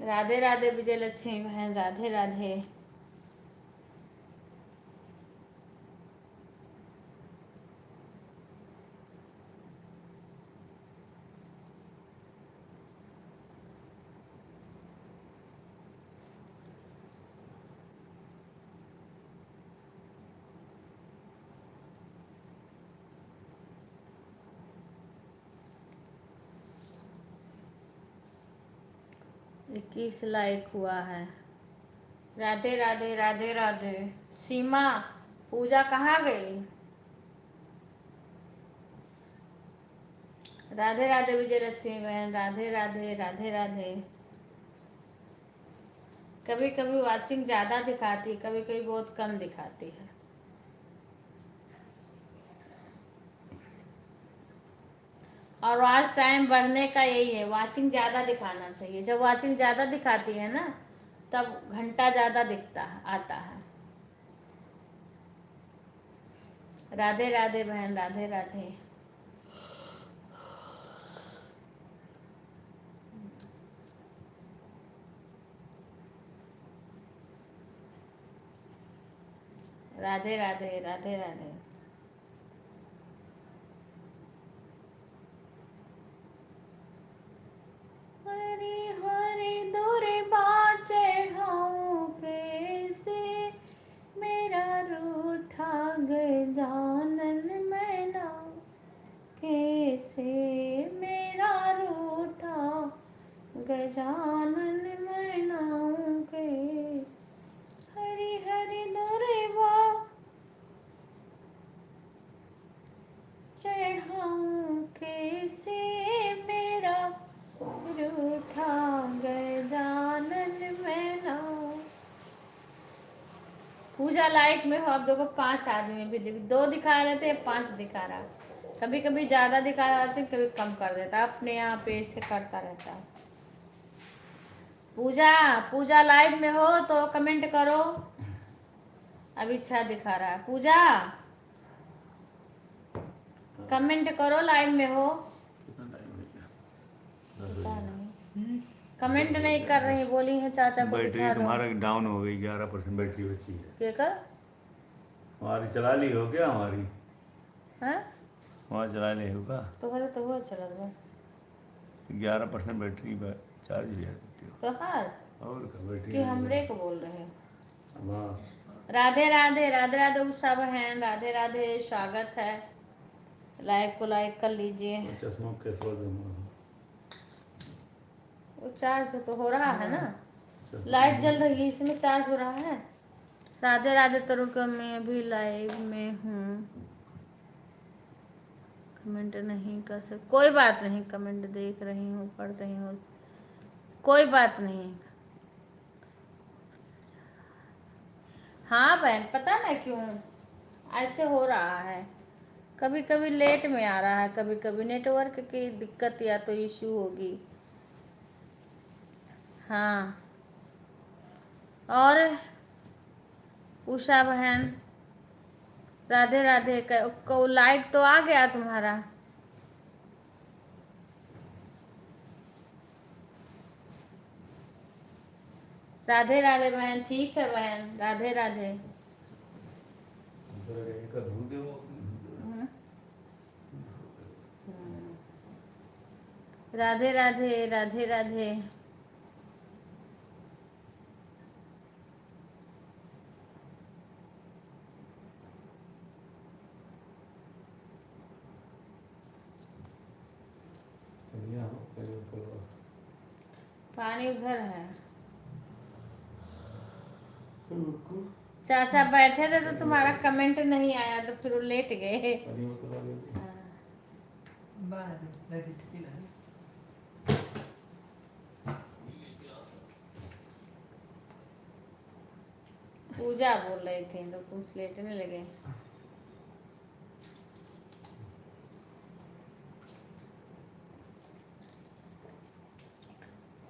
राधे राधे विजय लक्ष्मी बहन, राधे राधे। इक्कीस लाइक हुआ है। राधे राधे, राधे राधे। सीमा, पूजा कहाँ गई? राधे राधे विजय लक्ष्मी बहन, राधे राधे राधे राधे। कभी कभी वाचिंग ज़्यादा दिखाती, कभी कभी बहुत कम दिखाती है। और वॉच टाइम बढ़ने का यही है, वाचिंग ज़्यादा दिखाना चाहिए। जब वाचिंग ज़्यादा दिखाती है ना, तब घंटा ज़्यादा दिखता है, आता है। राधे राधे बहन, राधे राधे। राधे राधे राधे राधे। हरे हरे दूरे बात चढ़ाऊं कैसे, मेरा रूठा गजानन मैना कैसे, मेरा रूठा गजानन मनाऊं के। हरि हरि दूरे बात चढ़ाऊं कैसे, मेरा रूठा गजानन मैना। पूजा लाइक में हो आप देखो 5 आदमी भी दो दिखा रहे थे, 5 दिखा रहा। कभी कभी ज़्यादा दिखा रहा है, कभी कम कर देता, अपने यहाँ पे ऐसे करता रहता है। पूजा पूजा लाइव में हो तो कमेंट करो। अभी 6 दिखा रहा है। पूजा कमेंट करो, लाइव में हो। पता नहीं, कमेंट नहीं कर रही, बोली है चाचा को बैटरी दिखा दो। तुम्हारा डाउन हो गई, 11% बैटरी बची है। क्या कर हमारी चला ली हो क्या? हमारी हैं? हमारी चला ली होगा। तो करे तो वो चला दो 11% बैटरी चार्ज हो जाती हो। तो हार और बैटरी कि हमरे को बोल रहे हैं। हमारा राधे राधे राधे राधे उषा बहन, राधे राधे, स्वागत है। लाइव को लाइक कर लीजिए। चश्मा कैसे हो दूंगा? वो चार्ज तो हो रहा है ना, लाइट जल रही है, इसमें चार्ज हो रहा है। राधे राधे तरुण, मैं अभी लाइव में हूँ, कमेंट नहीं कर सकते। कोई बात नहीं, कमेंट देख रही हूँ, पढ़ रही हूँ, कोई बात नहीं। हाँ बहन, पता ना क्यों ऐसे हो रहा है। कभी कभी लेट में आ रहा है, कभी कभी नेटवर्क की दिक्कत या तो इश्यू होगी। हाँ, और उषा बहन राधे राधे। को लाइक तो आ गया तुम्हारा। राधे राधे बहन, ठीक है बहन, राधे राधे। हम्म। राधे राधे राधे राधे। पानी उधर है। चाचा बैठे थे तो तुम्हारा कमेंट नहीं आया, तो फिर वो लेट गए। हाँ। बाहर लगी थी ना। पूजा बोल रही थी तो कुछ लेटने लगे।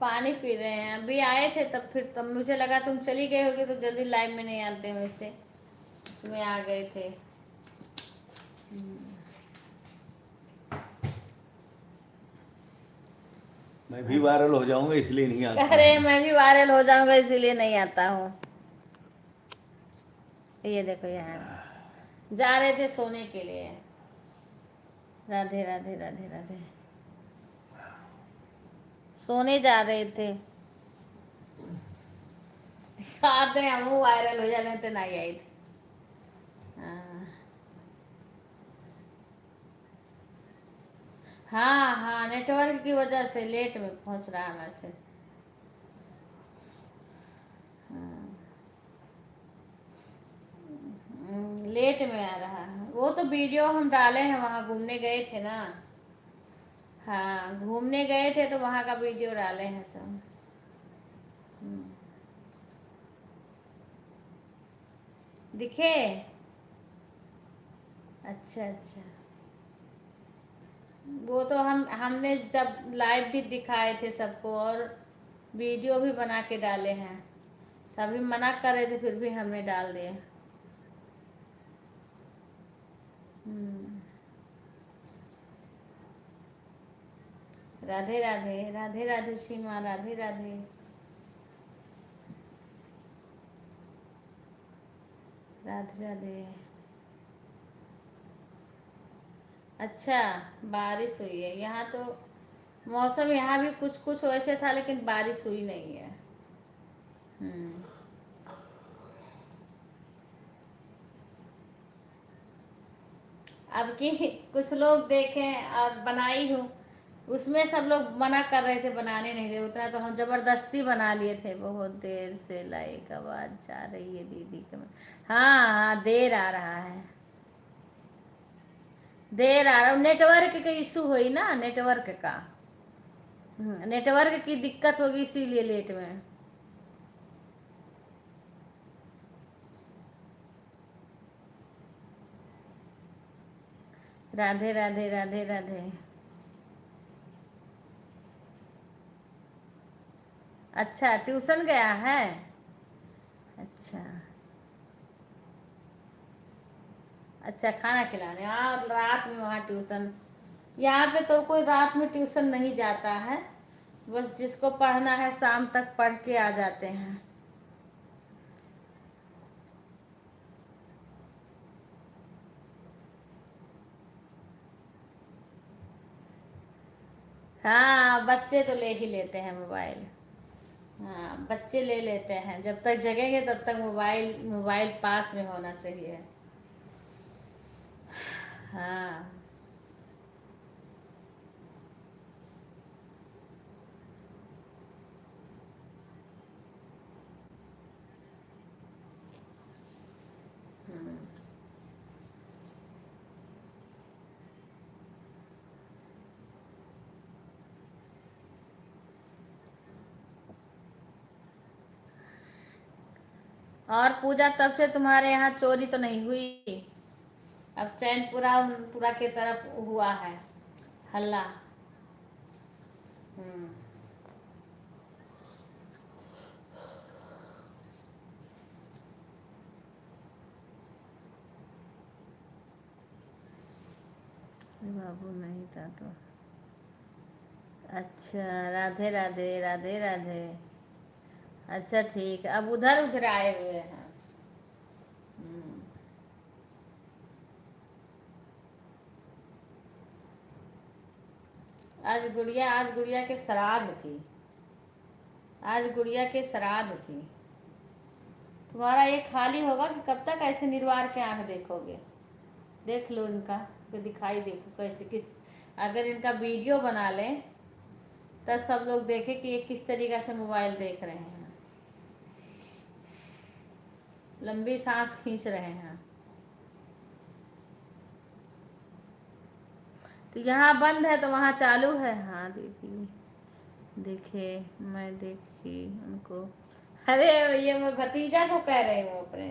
पानी पी रहे हैं, अभी आए थे तब मुझे लगा तुम चली गई होगी तो जल्दी लाइव में नहीं आते, वैसे इसमें आ गए थे। मैं भी वायरल हो जाऊंगा इसलिए नहीं आता। अरे मैं भी वायरल हो जाऊंगा इसीलिए नहीं आता हूँ। ये देखो यहाँ जा रहे थे सोने के लिए। राधे राधे राधे राधे। सोने जा रहे थे। आते हम वायरल हो जाने तो नहीं आई थी। हाँ हाँ, नेटवर्क की वजह से लेट में पहुंच रहा है मैसेज। लेट में आ रहा है। वो तो वीडियो हम डाले हैं, वहाँ घूमने गए थे ना, हाँ, घूमने गए थे तो वहाँ का वीडियो डाले हैं सब। दिखे? अच्छा अच्छा। वो तो हमने जब लाइव भी दिखाए थे सबको, और वीडियो भी बना के डाले हैं। सभी मना कर रहे थे, फिर भी हमने डाल दिए। राधे राधे, राधे राधे सीमा, राधे राधे। राधे राधे। अच्छा, बारिश हुई है यहाँ तो। मौसम यहाँ भी कुछ कुछ वैसे था, लेकिन बारिश हुई नहीं है। अब की कुछ लोग देखें और बनाई हूँ, उसमें सब लोग मना कर रहे थे, बनाने नहीं दे उतना, तो हम जबरदस्ती बना लिए थे। बहुत देर से लाइक आवाज जा रही है दीदी का। हाँ हाँ, देर आ रहा है, देर आ रहा है। नेटवर्क का इशू हुई ना, नेटवर्क का। नेटवर्क की दिक्कत होगी, इसीलिए लेट में। राधे राधे, राधे राधे। अच्छा, ट्यूशन गया है। अच्छा अच्छा, खाना खिलाने। हाँ, रात में वहाँ ट्यूशन। यहाँ पे तो कोई रात में ट्यूशन नहीं जाता है, बस जिसको पढ़ना है शाम तक पढ़ के आ जाते हैं। हाँ, बच्चे तो ले ही लेते हैं मोबाइल। हाँ, बच्चे ले लेते हैं, जब तक जगेंगे तब तक मोबाइल मोबाइल पास में होना चाहिए। हाँ। और पूजा, तब से तुम्हारे यहाँ चोरी तो नहीं हुई? अब चैनपुरा की तरफ हुआ है हल्ला। हम्म। बाबू नहीं था तो। अच्छा, राधे राधे, राधे राधे। अच्छा ठीक है, अब उधर उधर आए हुए हैं। आज गुड़िया के श्राद्ध थी। आज गुड़िया के श्राद्ध थी। तुम्हारा ये खाली होगा कि कब तक ऐसे निर्वार के आंख देखोगे? देख लो इनका, तो दिखाई देखो कैसे किस। अगर इनका वीडियो बना लें तब सब लोग देखें कि ये किस तरीक़े से मोबाइल देख रहे हैं। लंबी सांस खींच रहे हैं। तो यहाँ बंद है तो वहाँ चालू है। हाँ दीदी, देखे, मैं देखी उनको। अरे, ये मैं भतीजा को कह रही हूँ, अपने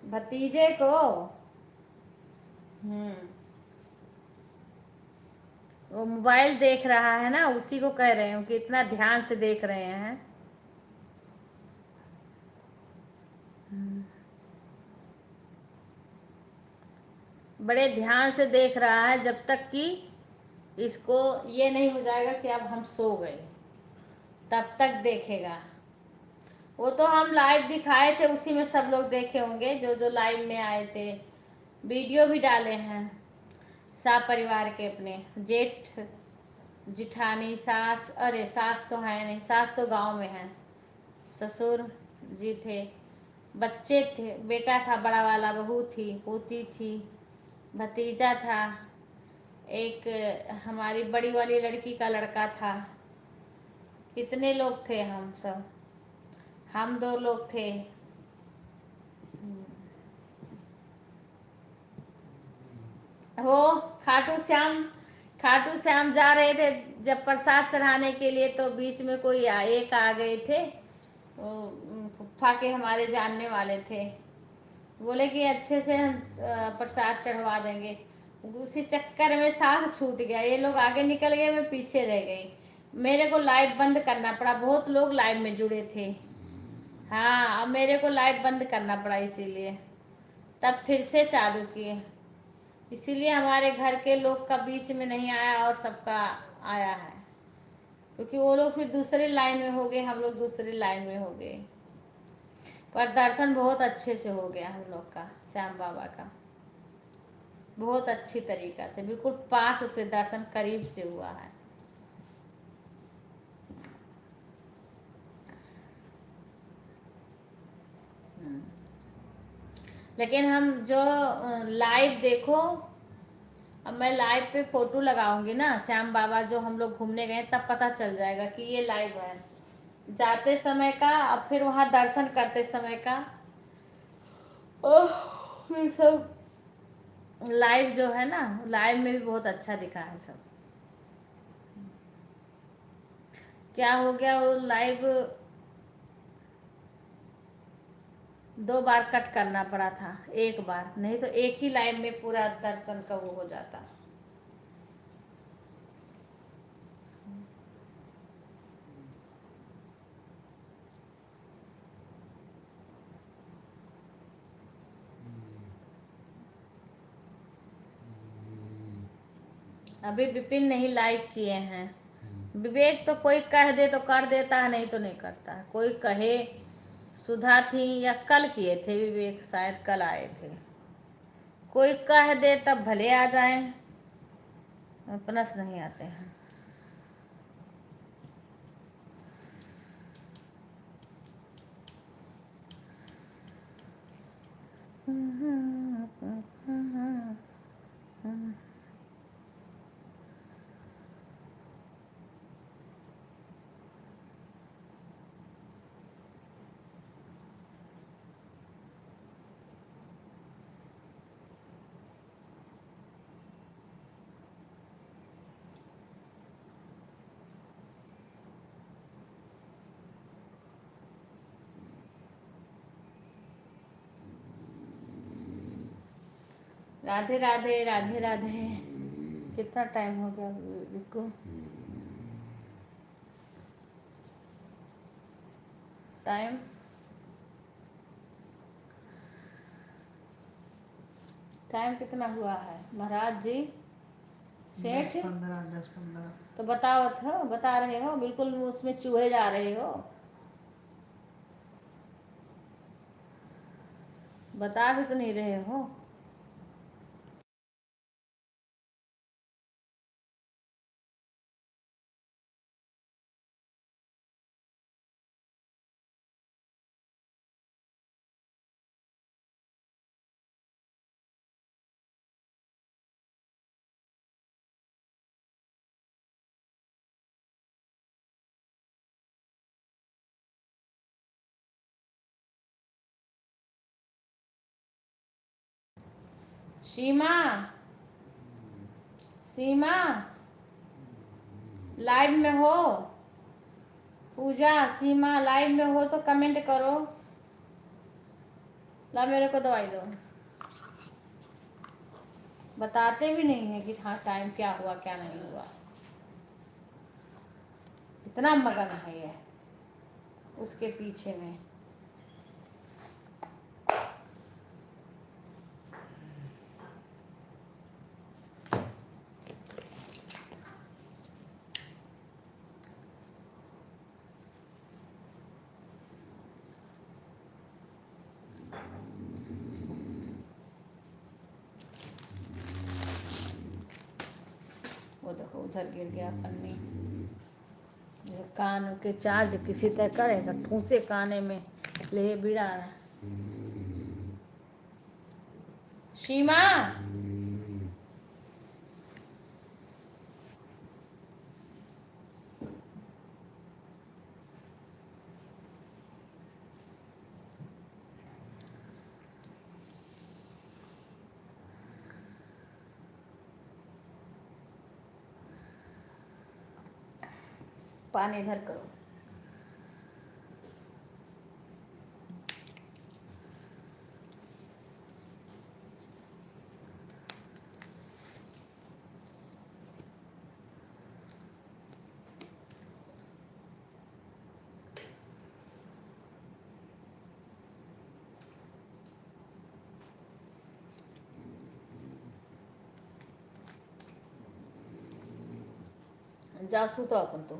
भतीजे को। वो मोबाइल देख रहा है ना, उसी को कह रहे हूँ कि इतना ध्यान से देख रहे हैं। बड़े ध्यान से देख रहा है, जब तक कि इसको ये नहीं हो जाएगा कि अब हम सो गए, तब तक देखेगा। वो तो हम लाइव दिखाए थे, उसी में सब लोग देखे होंगे, जो जो लाइव में आए थे। वीडियो भी डाले हैं सब परिवार के, अपने जेठ जिठानी, सास, अरे सास तो है नहीं, सास तो गांव में है। ससुर जी थे, बच्चे थे, बेटा था बड़ा वाला, बहू थी, पोती थी, भतीजा था, एक हमारी बड़ी वाली लड़की का लड़का था। कितने लोग थे हम सब? हम 2 लोग थे। वो खाटू श्याम खाटू श्याम जा रहे थे जब प्रसाद चढ़ाने के लिए, तो बीच में कोई एक आ गए थे, वो फूफा के हमारे जानने वाले थे। बोले कि अच्छे से हम प्रसाद चढ़वा देंगे। उसी चक्कर में साथ छूट गया, ये लोग आगे निकल गए, मैं पीछे रह गई। मेरे को लाइव बंद करना पड़ा, बहुत लोग लाइव में जुड़े थे। हाँ, अब मेरे को लाइव बंद करना पड़ा, इसीलिए तब फिर से चालू किए। इसीलिए हमारे घर के लोग का बीच में नहीं आया और सबका आया है, क्योंकि वो लोग फिर दूसरे लाइन में हो गए, हम लोग दूसरी लाइन में हो गए। पर दर्शन बहुत अच्छे से हो गया हम लोग का, श्याम बाबा का बहुत अच्छी तरीका से, बिल्कुल पास से दर्शन करीब से हुआ है। लेकिन हम जो लाइव देखो, अब मैं लाइव पे फोटो लगाऊंगी ना श्याम बाबा जो हम लोग घूमने गए, तब पता चल जाएगा कि ये लाइव है, जाते समय का और फिर वहाँ दर्शन करते समय का। ओह, फिर सब लाइव जो है ना, लाइव में भी बहुत अच्छा दिखा है सब। क्या हो गया, वो लाइव 2 बार कट करना पड़ा था, 1 बार नहीं तो एक ही लाइव में पूरा दर्शन का वो हो जाता। अभी विपिन नहीं लाइक किए हैं। विवेक तो कोई कह दे तो कर देता है, नहीं तो नहीं करता है। कोई कहे, सुधा थी या कल किए थे विवेक, शायद कल आए थे। कोई कह दे तब भले आ जाएं, अपना से नहीं आते हैं। राधे राधे, राधे राधे। कितना टाइम हो गया बिल्कुल? टाइम टाइम कितना हुआ है महाराज जी? सेठ 10-15 तो बतावत हो, बता रहे हो, बिल्कुल उसमें चूहे जा रहे हो, बता भी तो नहीं रहे हो। सीमा, सीमा लाइव में हो? पूजा, सीमा लाइव में हो तो कमेंट करो। ला मेरे को दवाई दो। बताते भी नहीं है कि हाँ टाइम क्या हुआ क्या नहीं हुआ। इतना मगन है ये उसके पीछे में। वो देखो उधर गिर गया पन्नी। ये कान के चार्ज किसी तरह करेगा, ठूसे काने में ले बिड़ा रहा। सीमा, पानी इधर करो। जासू तो आपण तो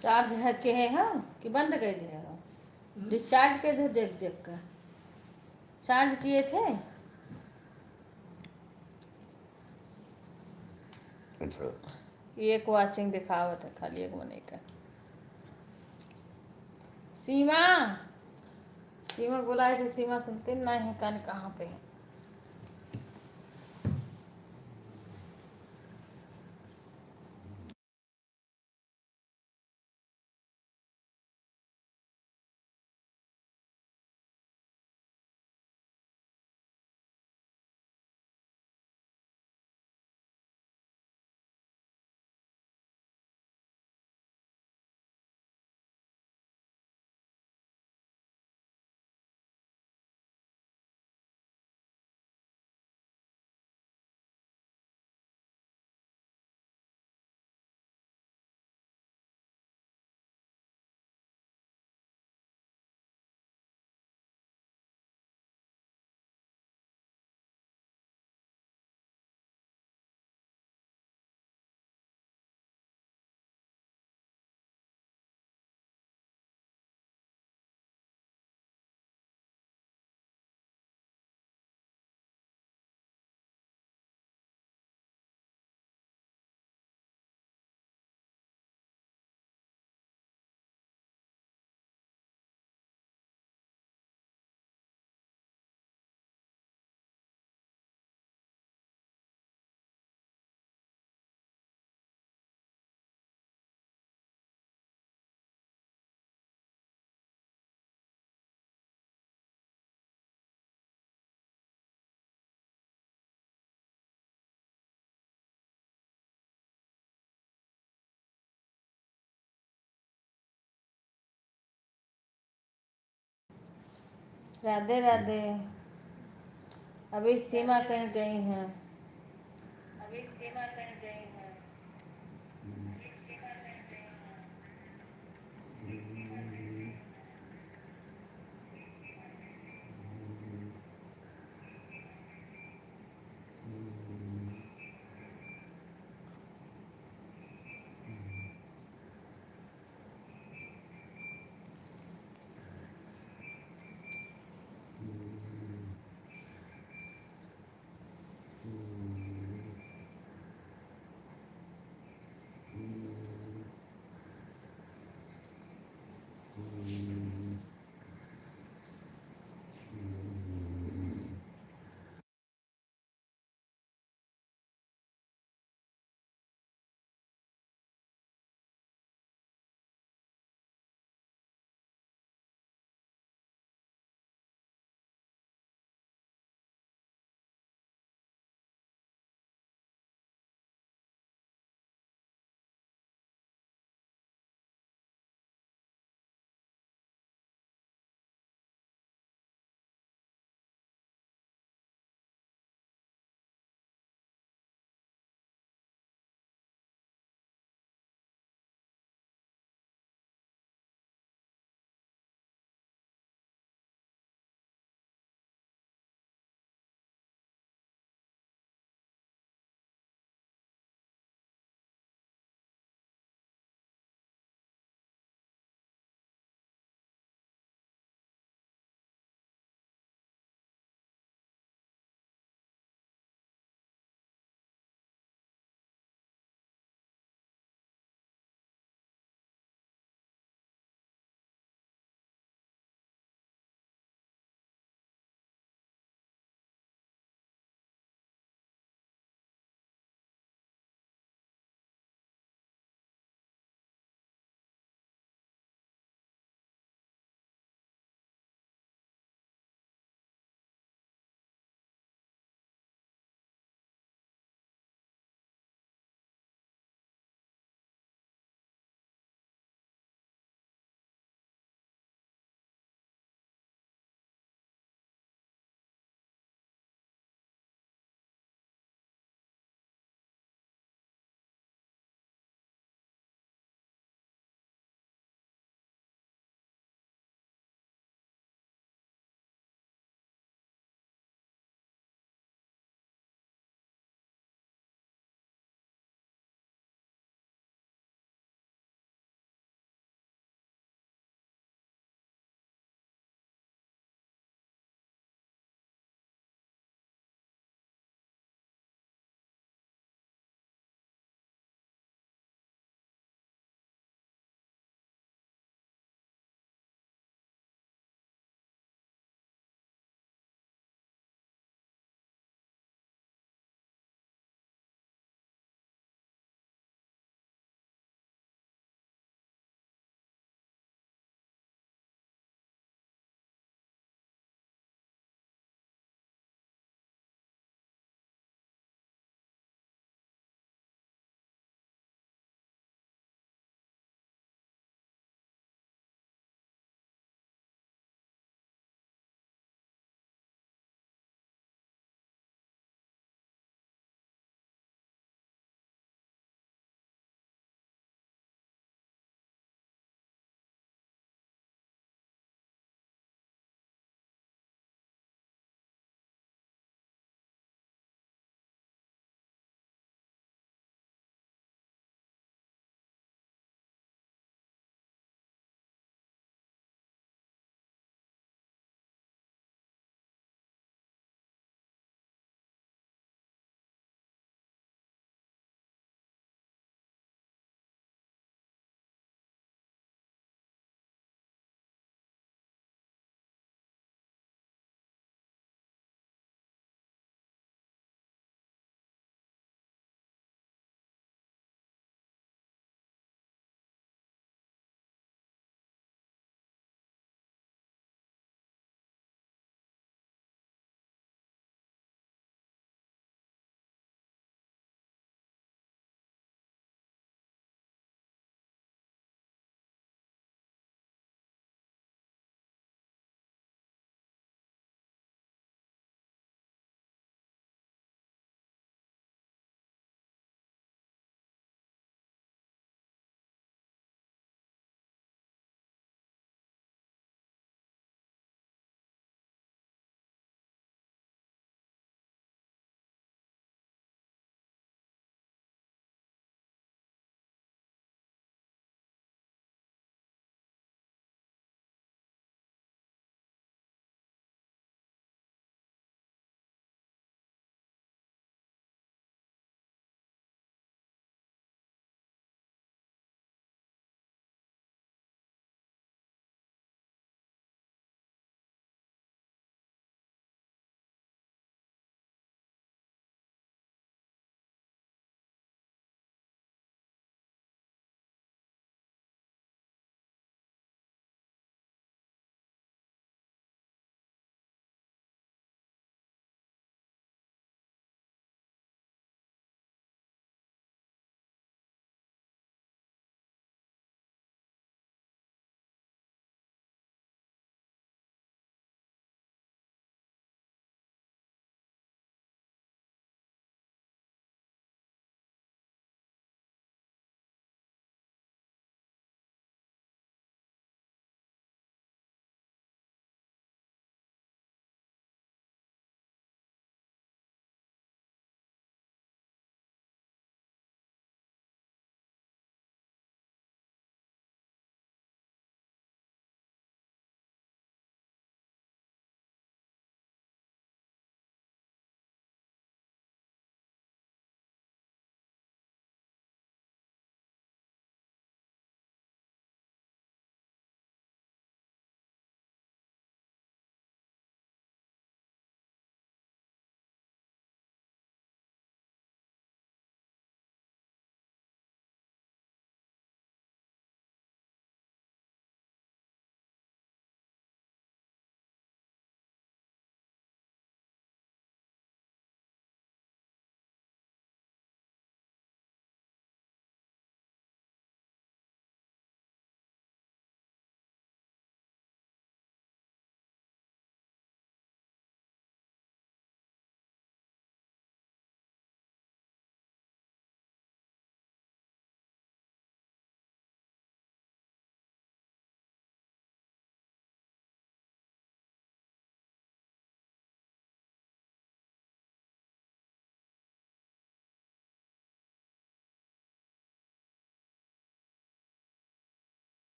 चार्ज है के है हाँ कि बंद कर दिया। डिस्चार्ज के थे देख देख कर चार्ज किए थे। एक वाचिंग दिखावत है खाली एक महीने का। सीमा सीमा बुलाए थे, सीमा सुनते नहीं है कान कहाँ पे है। राधे राधे। अभी सीमा कहीं गई हैं। अभी सीमा कहीं गई हैं।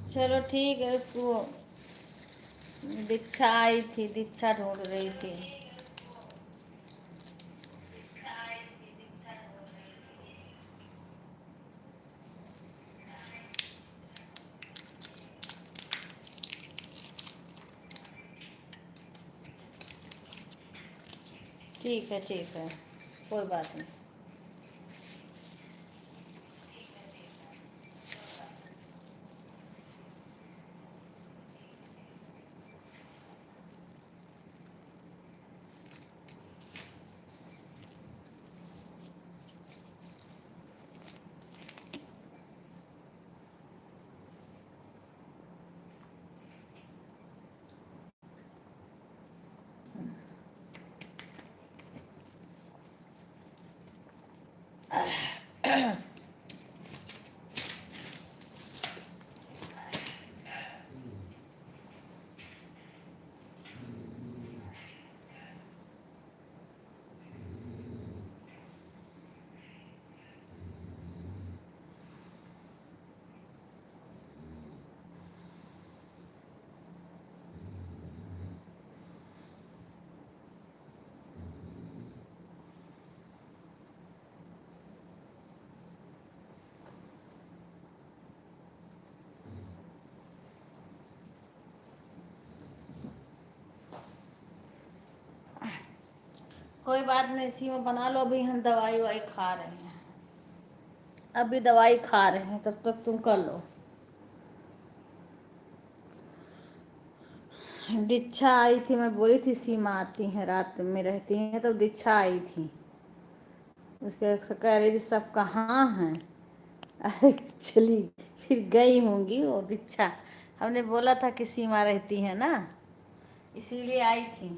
चलो ठीक है। वो दीक्षा आई थी, दीक्षा ढूंढ रही थी। ठीक है, ठीक है, कोई बात नहीं। कोई बात नहीं, इसी में बना लो। अभी हम दवाई वाई खा रहे हैं, अभी दवाई खा रहे हैं, तब तक तुम कर लो। दीक्षा आई थी, मैं बोली थी सीमा आती हैं, रात में रहती हैं, तो दीक्षा आई थी। उसके कह रही थी सब कहाँ हैं। अरे चली, फिर गई होंगी वो दीक्षा। हमने बोला था कि सीमा रहती है ना, इसीलिए आई थी।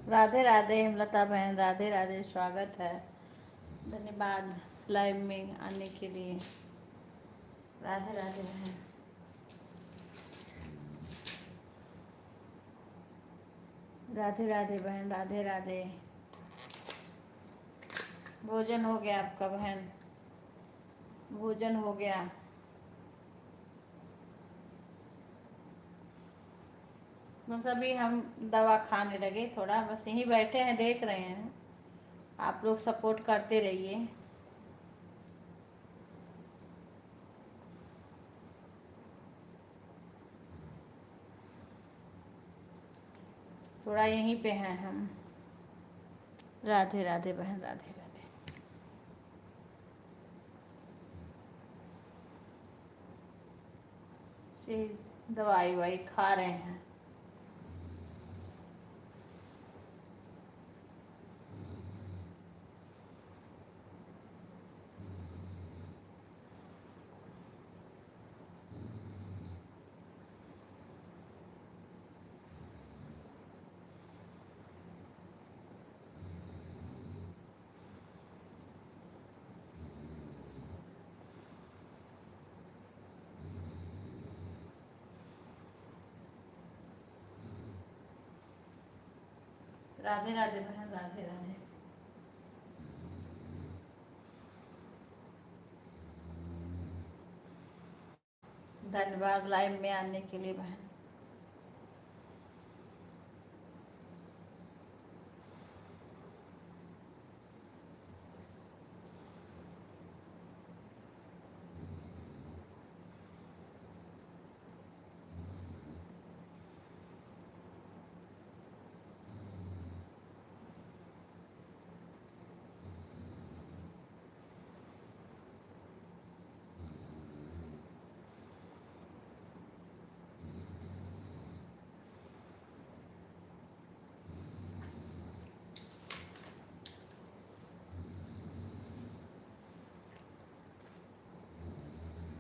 राधे राधे हेमलता बहन, राधे राधे, स्वागत है, धन्यवाद लाइव में आने के लिए। राधे राधे बहन। राधे राधे बहन, राधे राधे। भोजन हो गया आपका बहन? भोजन हो गया? बस अभी हम दवा खाने लगे, थोड़ा बस यहीं बैठे हैं, देख रहे हैं। आप लोग सपोर्ट करते रहिए। थोड़ा यहीं पे हैं हम। राधे राधे बहन, राधे राधे। से दवाई वाई खा रहे हैं। राधे राधे बहन, राधे राधे। धन्यवाद लाइव में आने के लिए बहन।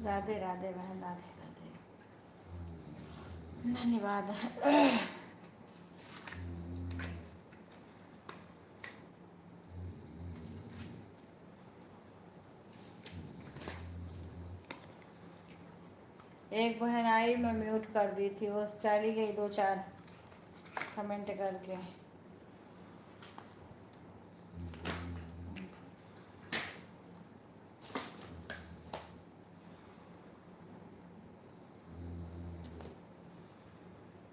राधे राधे बहन, राधे राधे, धन्यवाद। एक बहन आई, मैं म्यूट कर दी थी, वो चली गई 2-4 कमेंट करके।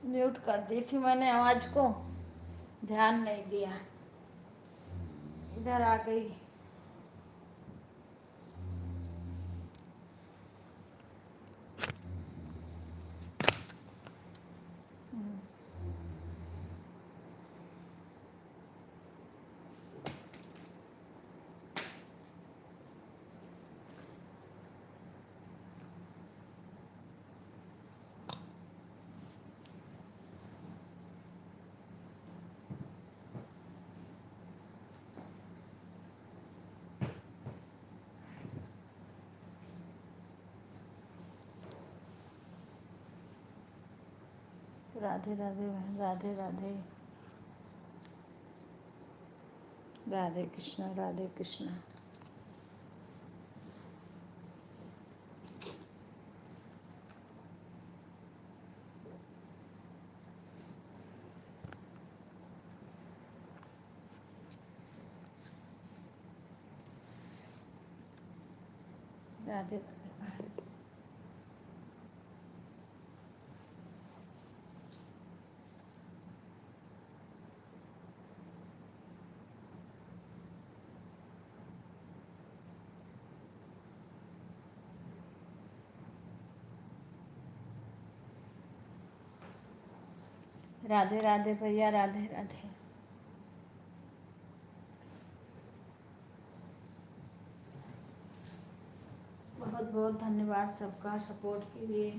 म्यूट कर दी थी मैंने, आवाज को ध्यान नहीं दिया, इधर आ गई। राधे राधे बहन, राधे राधे, राधे कृष्णा, राधे कृष्णा। राधे राधे बहन। राधे राधे भैया, राधे राधे। बहुत बहुत धन्यवाद सबका सपोर्ट के लिए।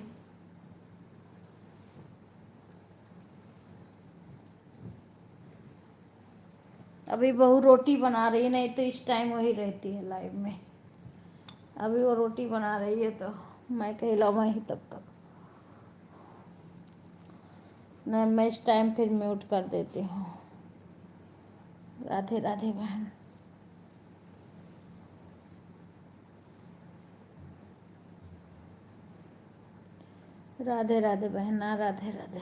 अभी बहू रोटी बना रही है, नहीं तो इस टाइम वही रहती है लाइव में। अभी वो रोटी बना रही है तो मैं कहलाऊँ ही तब तक। नहीं, मैं इस टाइम फिर म्यूट कर देती हूँ। राधे राधे बहन। राधे राधे बहना, राधे राधे।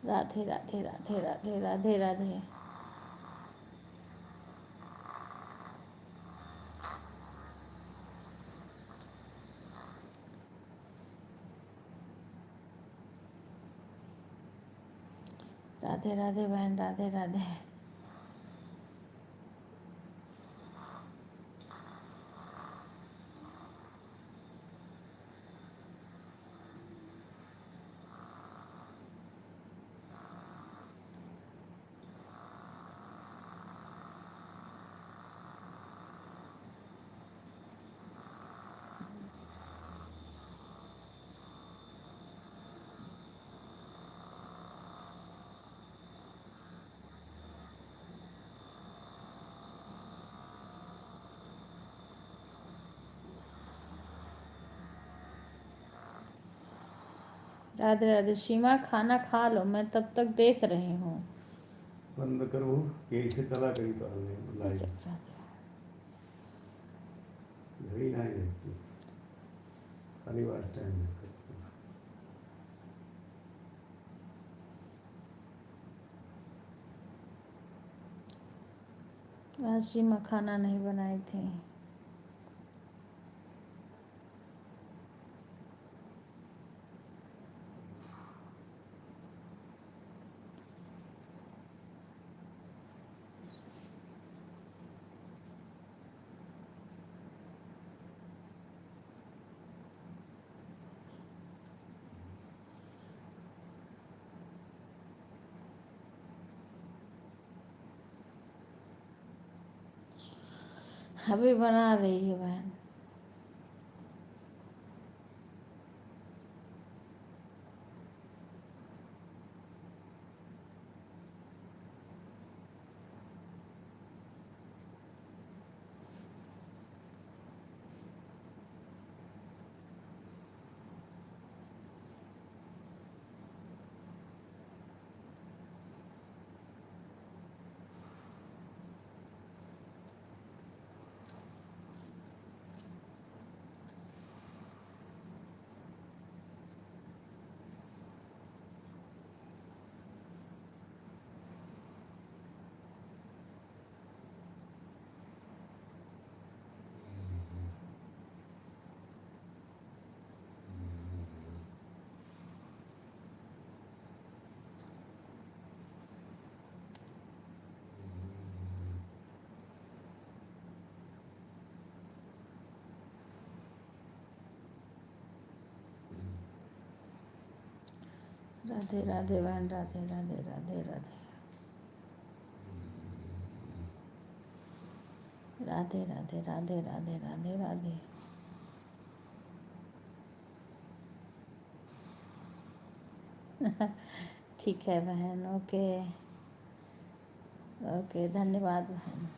राधे राधे राधे राधे राधे राधे। राधे राधे बहन, राधे राधे। राधे राधे। सीमा खाना खा लो, मैं तब तक देख रही हूँ। बंद करो, यही से चला करी तो लाइव घड़ी नहीं देखती, खाली वाच टाइम देखती। आज सीमा खाना नहीं बनाई थी। अभी बना रही है बहन। राधे राधे बहन, राधे राधे राधे राधे राधे राधे राधे राधे राधे राधे। ठीक है बहन, ओके ओके, धन्यवाद बहन।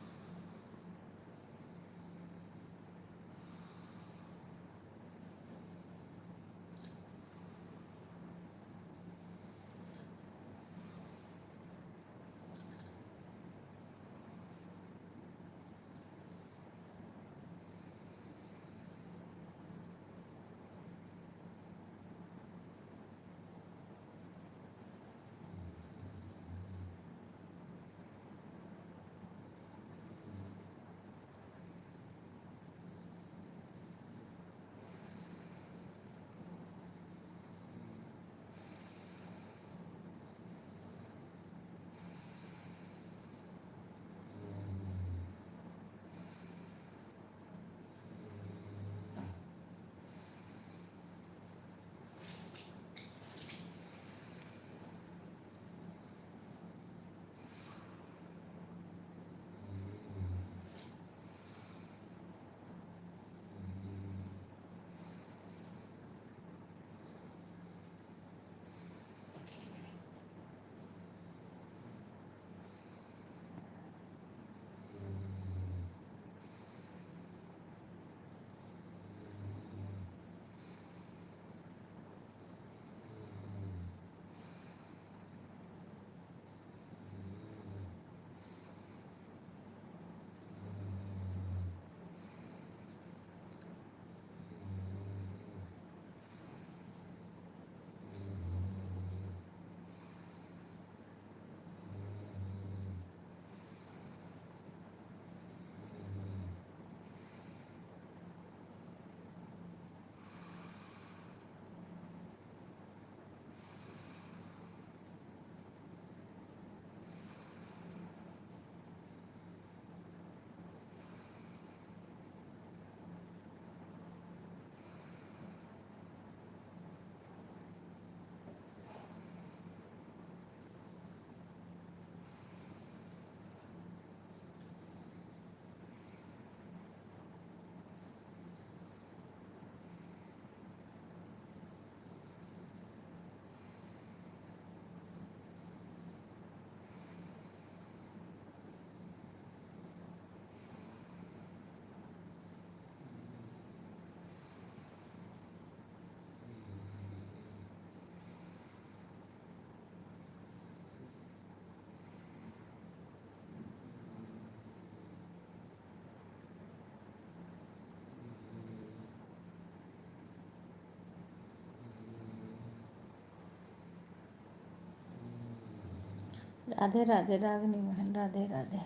राधे राधे रागनी बहन, राधे राधे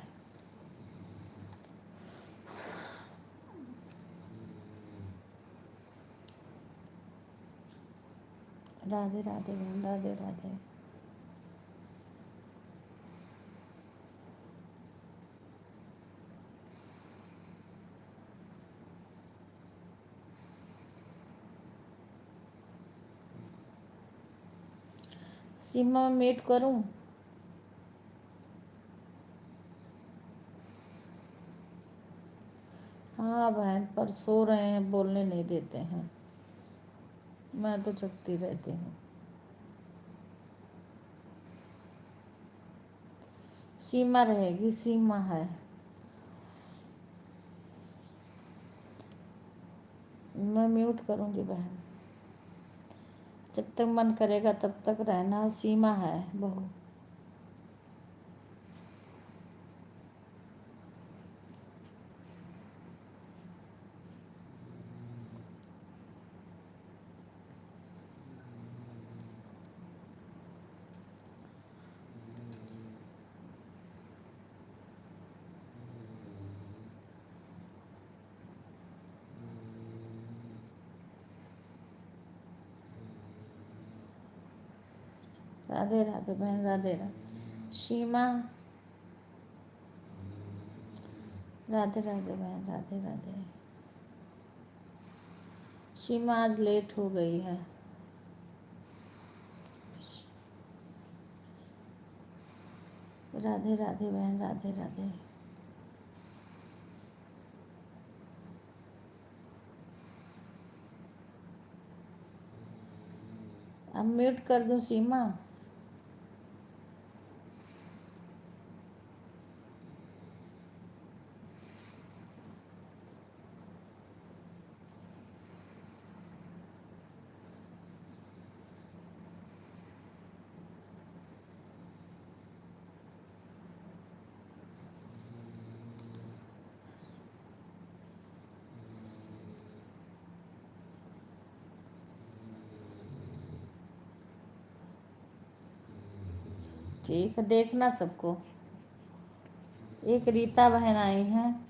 राधे राधे बहन, राधे राधे। सीमा मीट करूं? हाँ बहन, पर सो रहे हैं, बोलने नहीं देते हैं। मैं तो जगती रहती हूँ। सीमा रहेगी, सीमा है। मैं म्यूट करूँगी बहन, जब तक मन करेगा तब तक रहना। सीमा है बहू। राधे राधे बहन, राधे राधे सीमा, राधे राधे बहन, राधे राधे। सीमा आज लेट हो गई है। राधे राधे बहन, राधे राधे। अब म्यूट कर दूं सीमा? ठीक है, देखना सबको। एक रीता बहन आई हैं।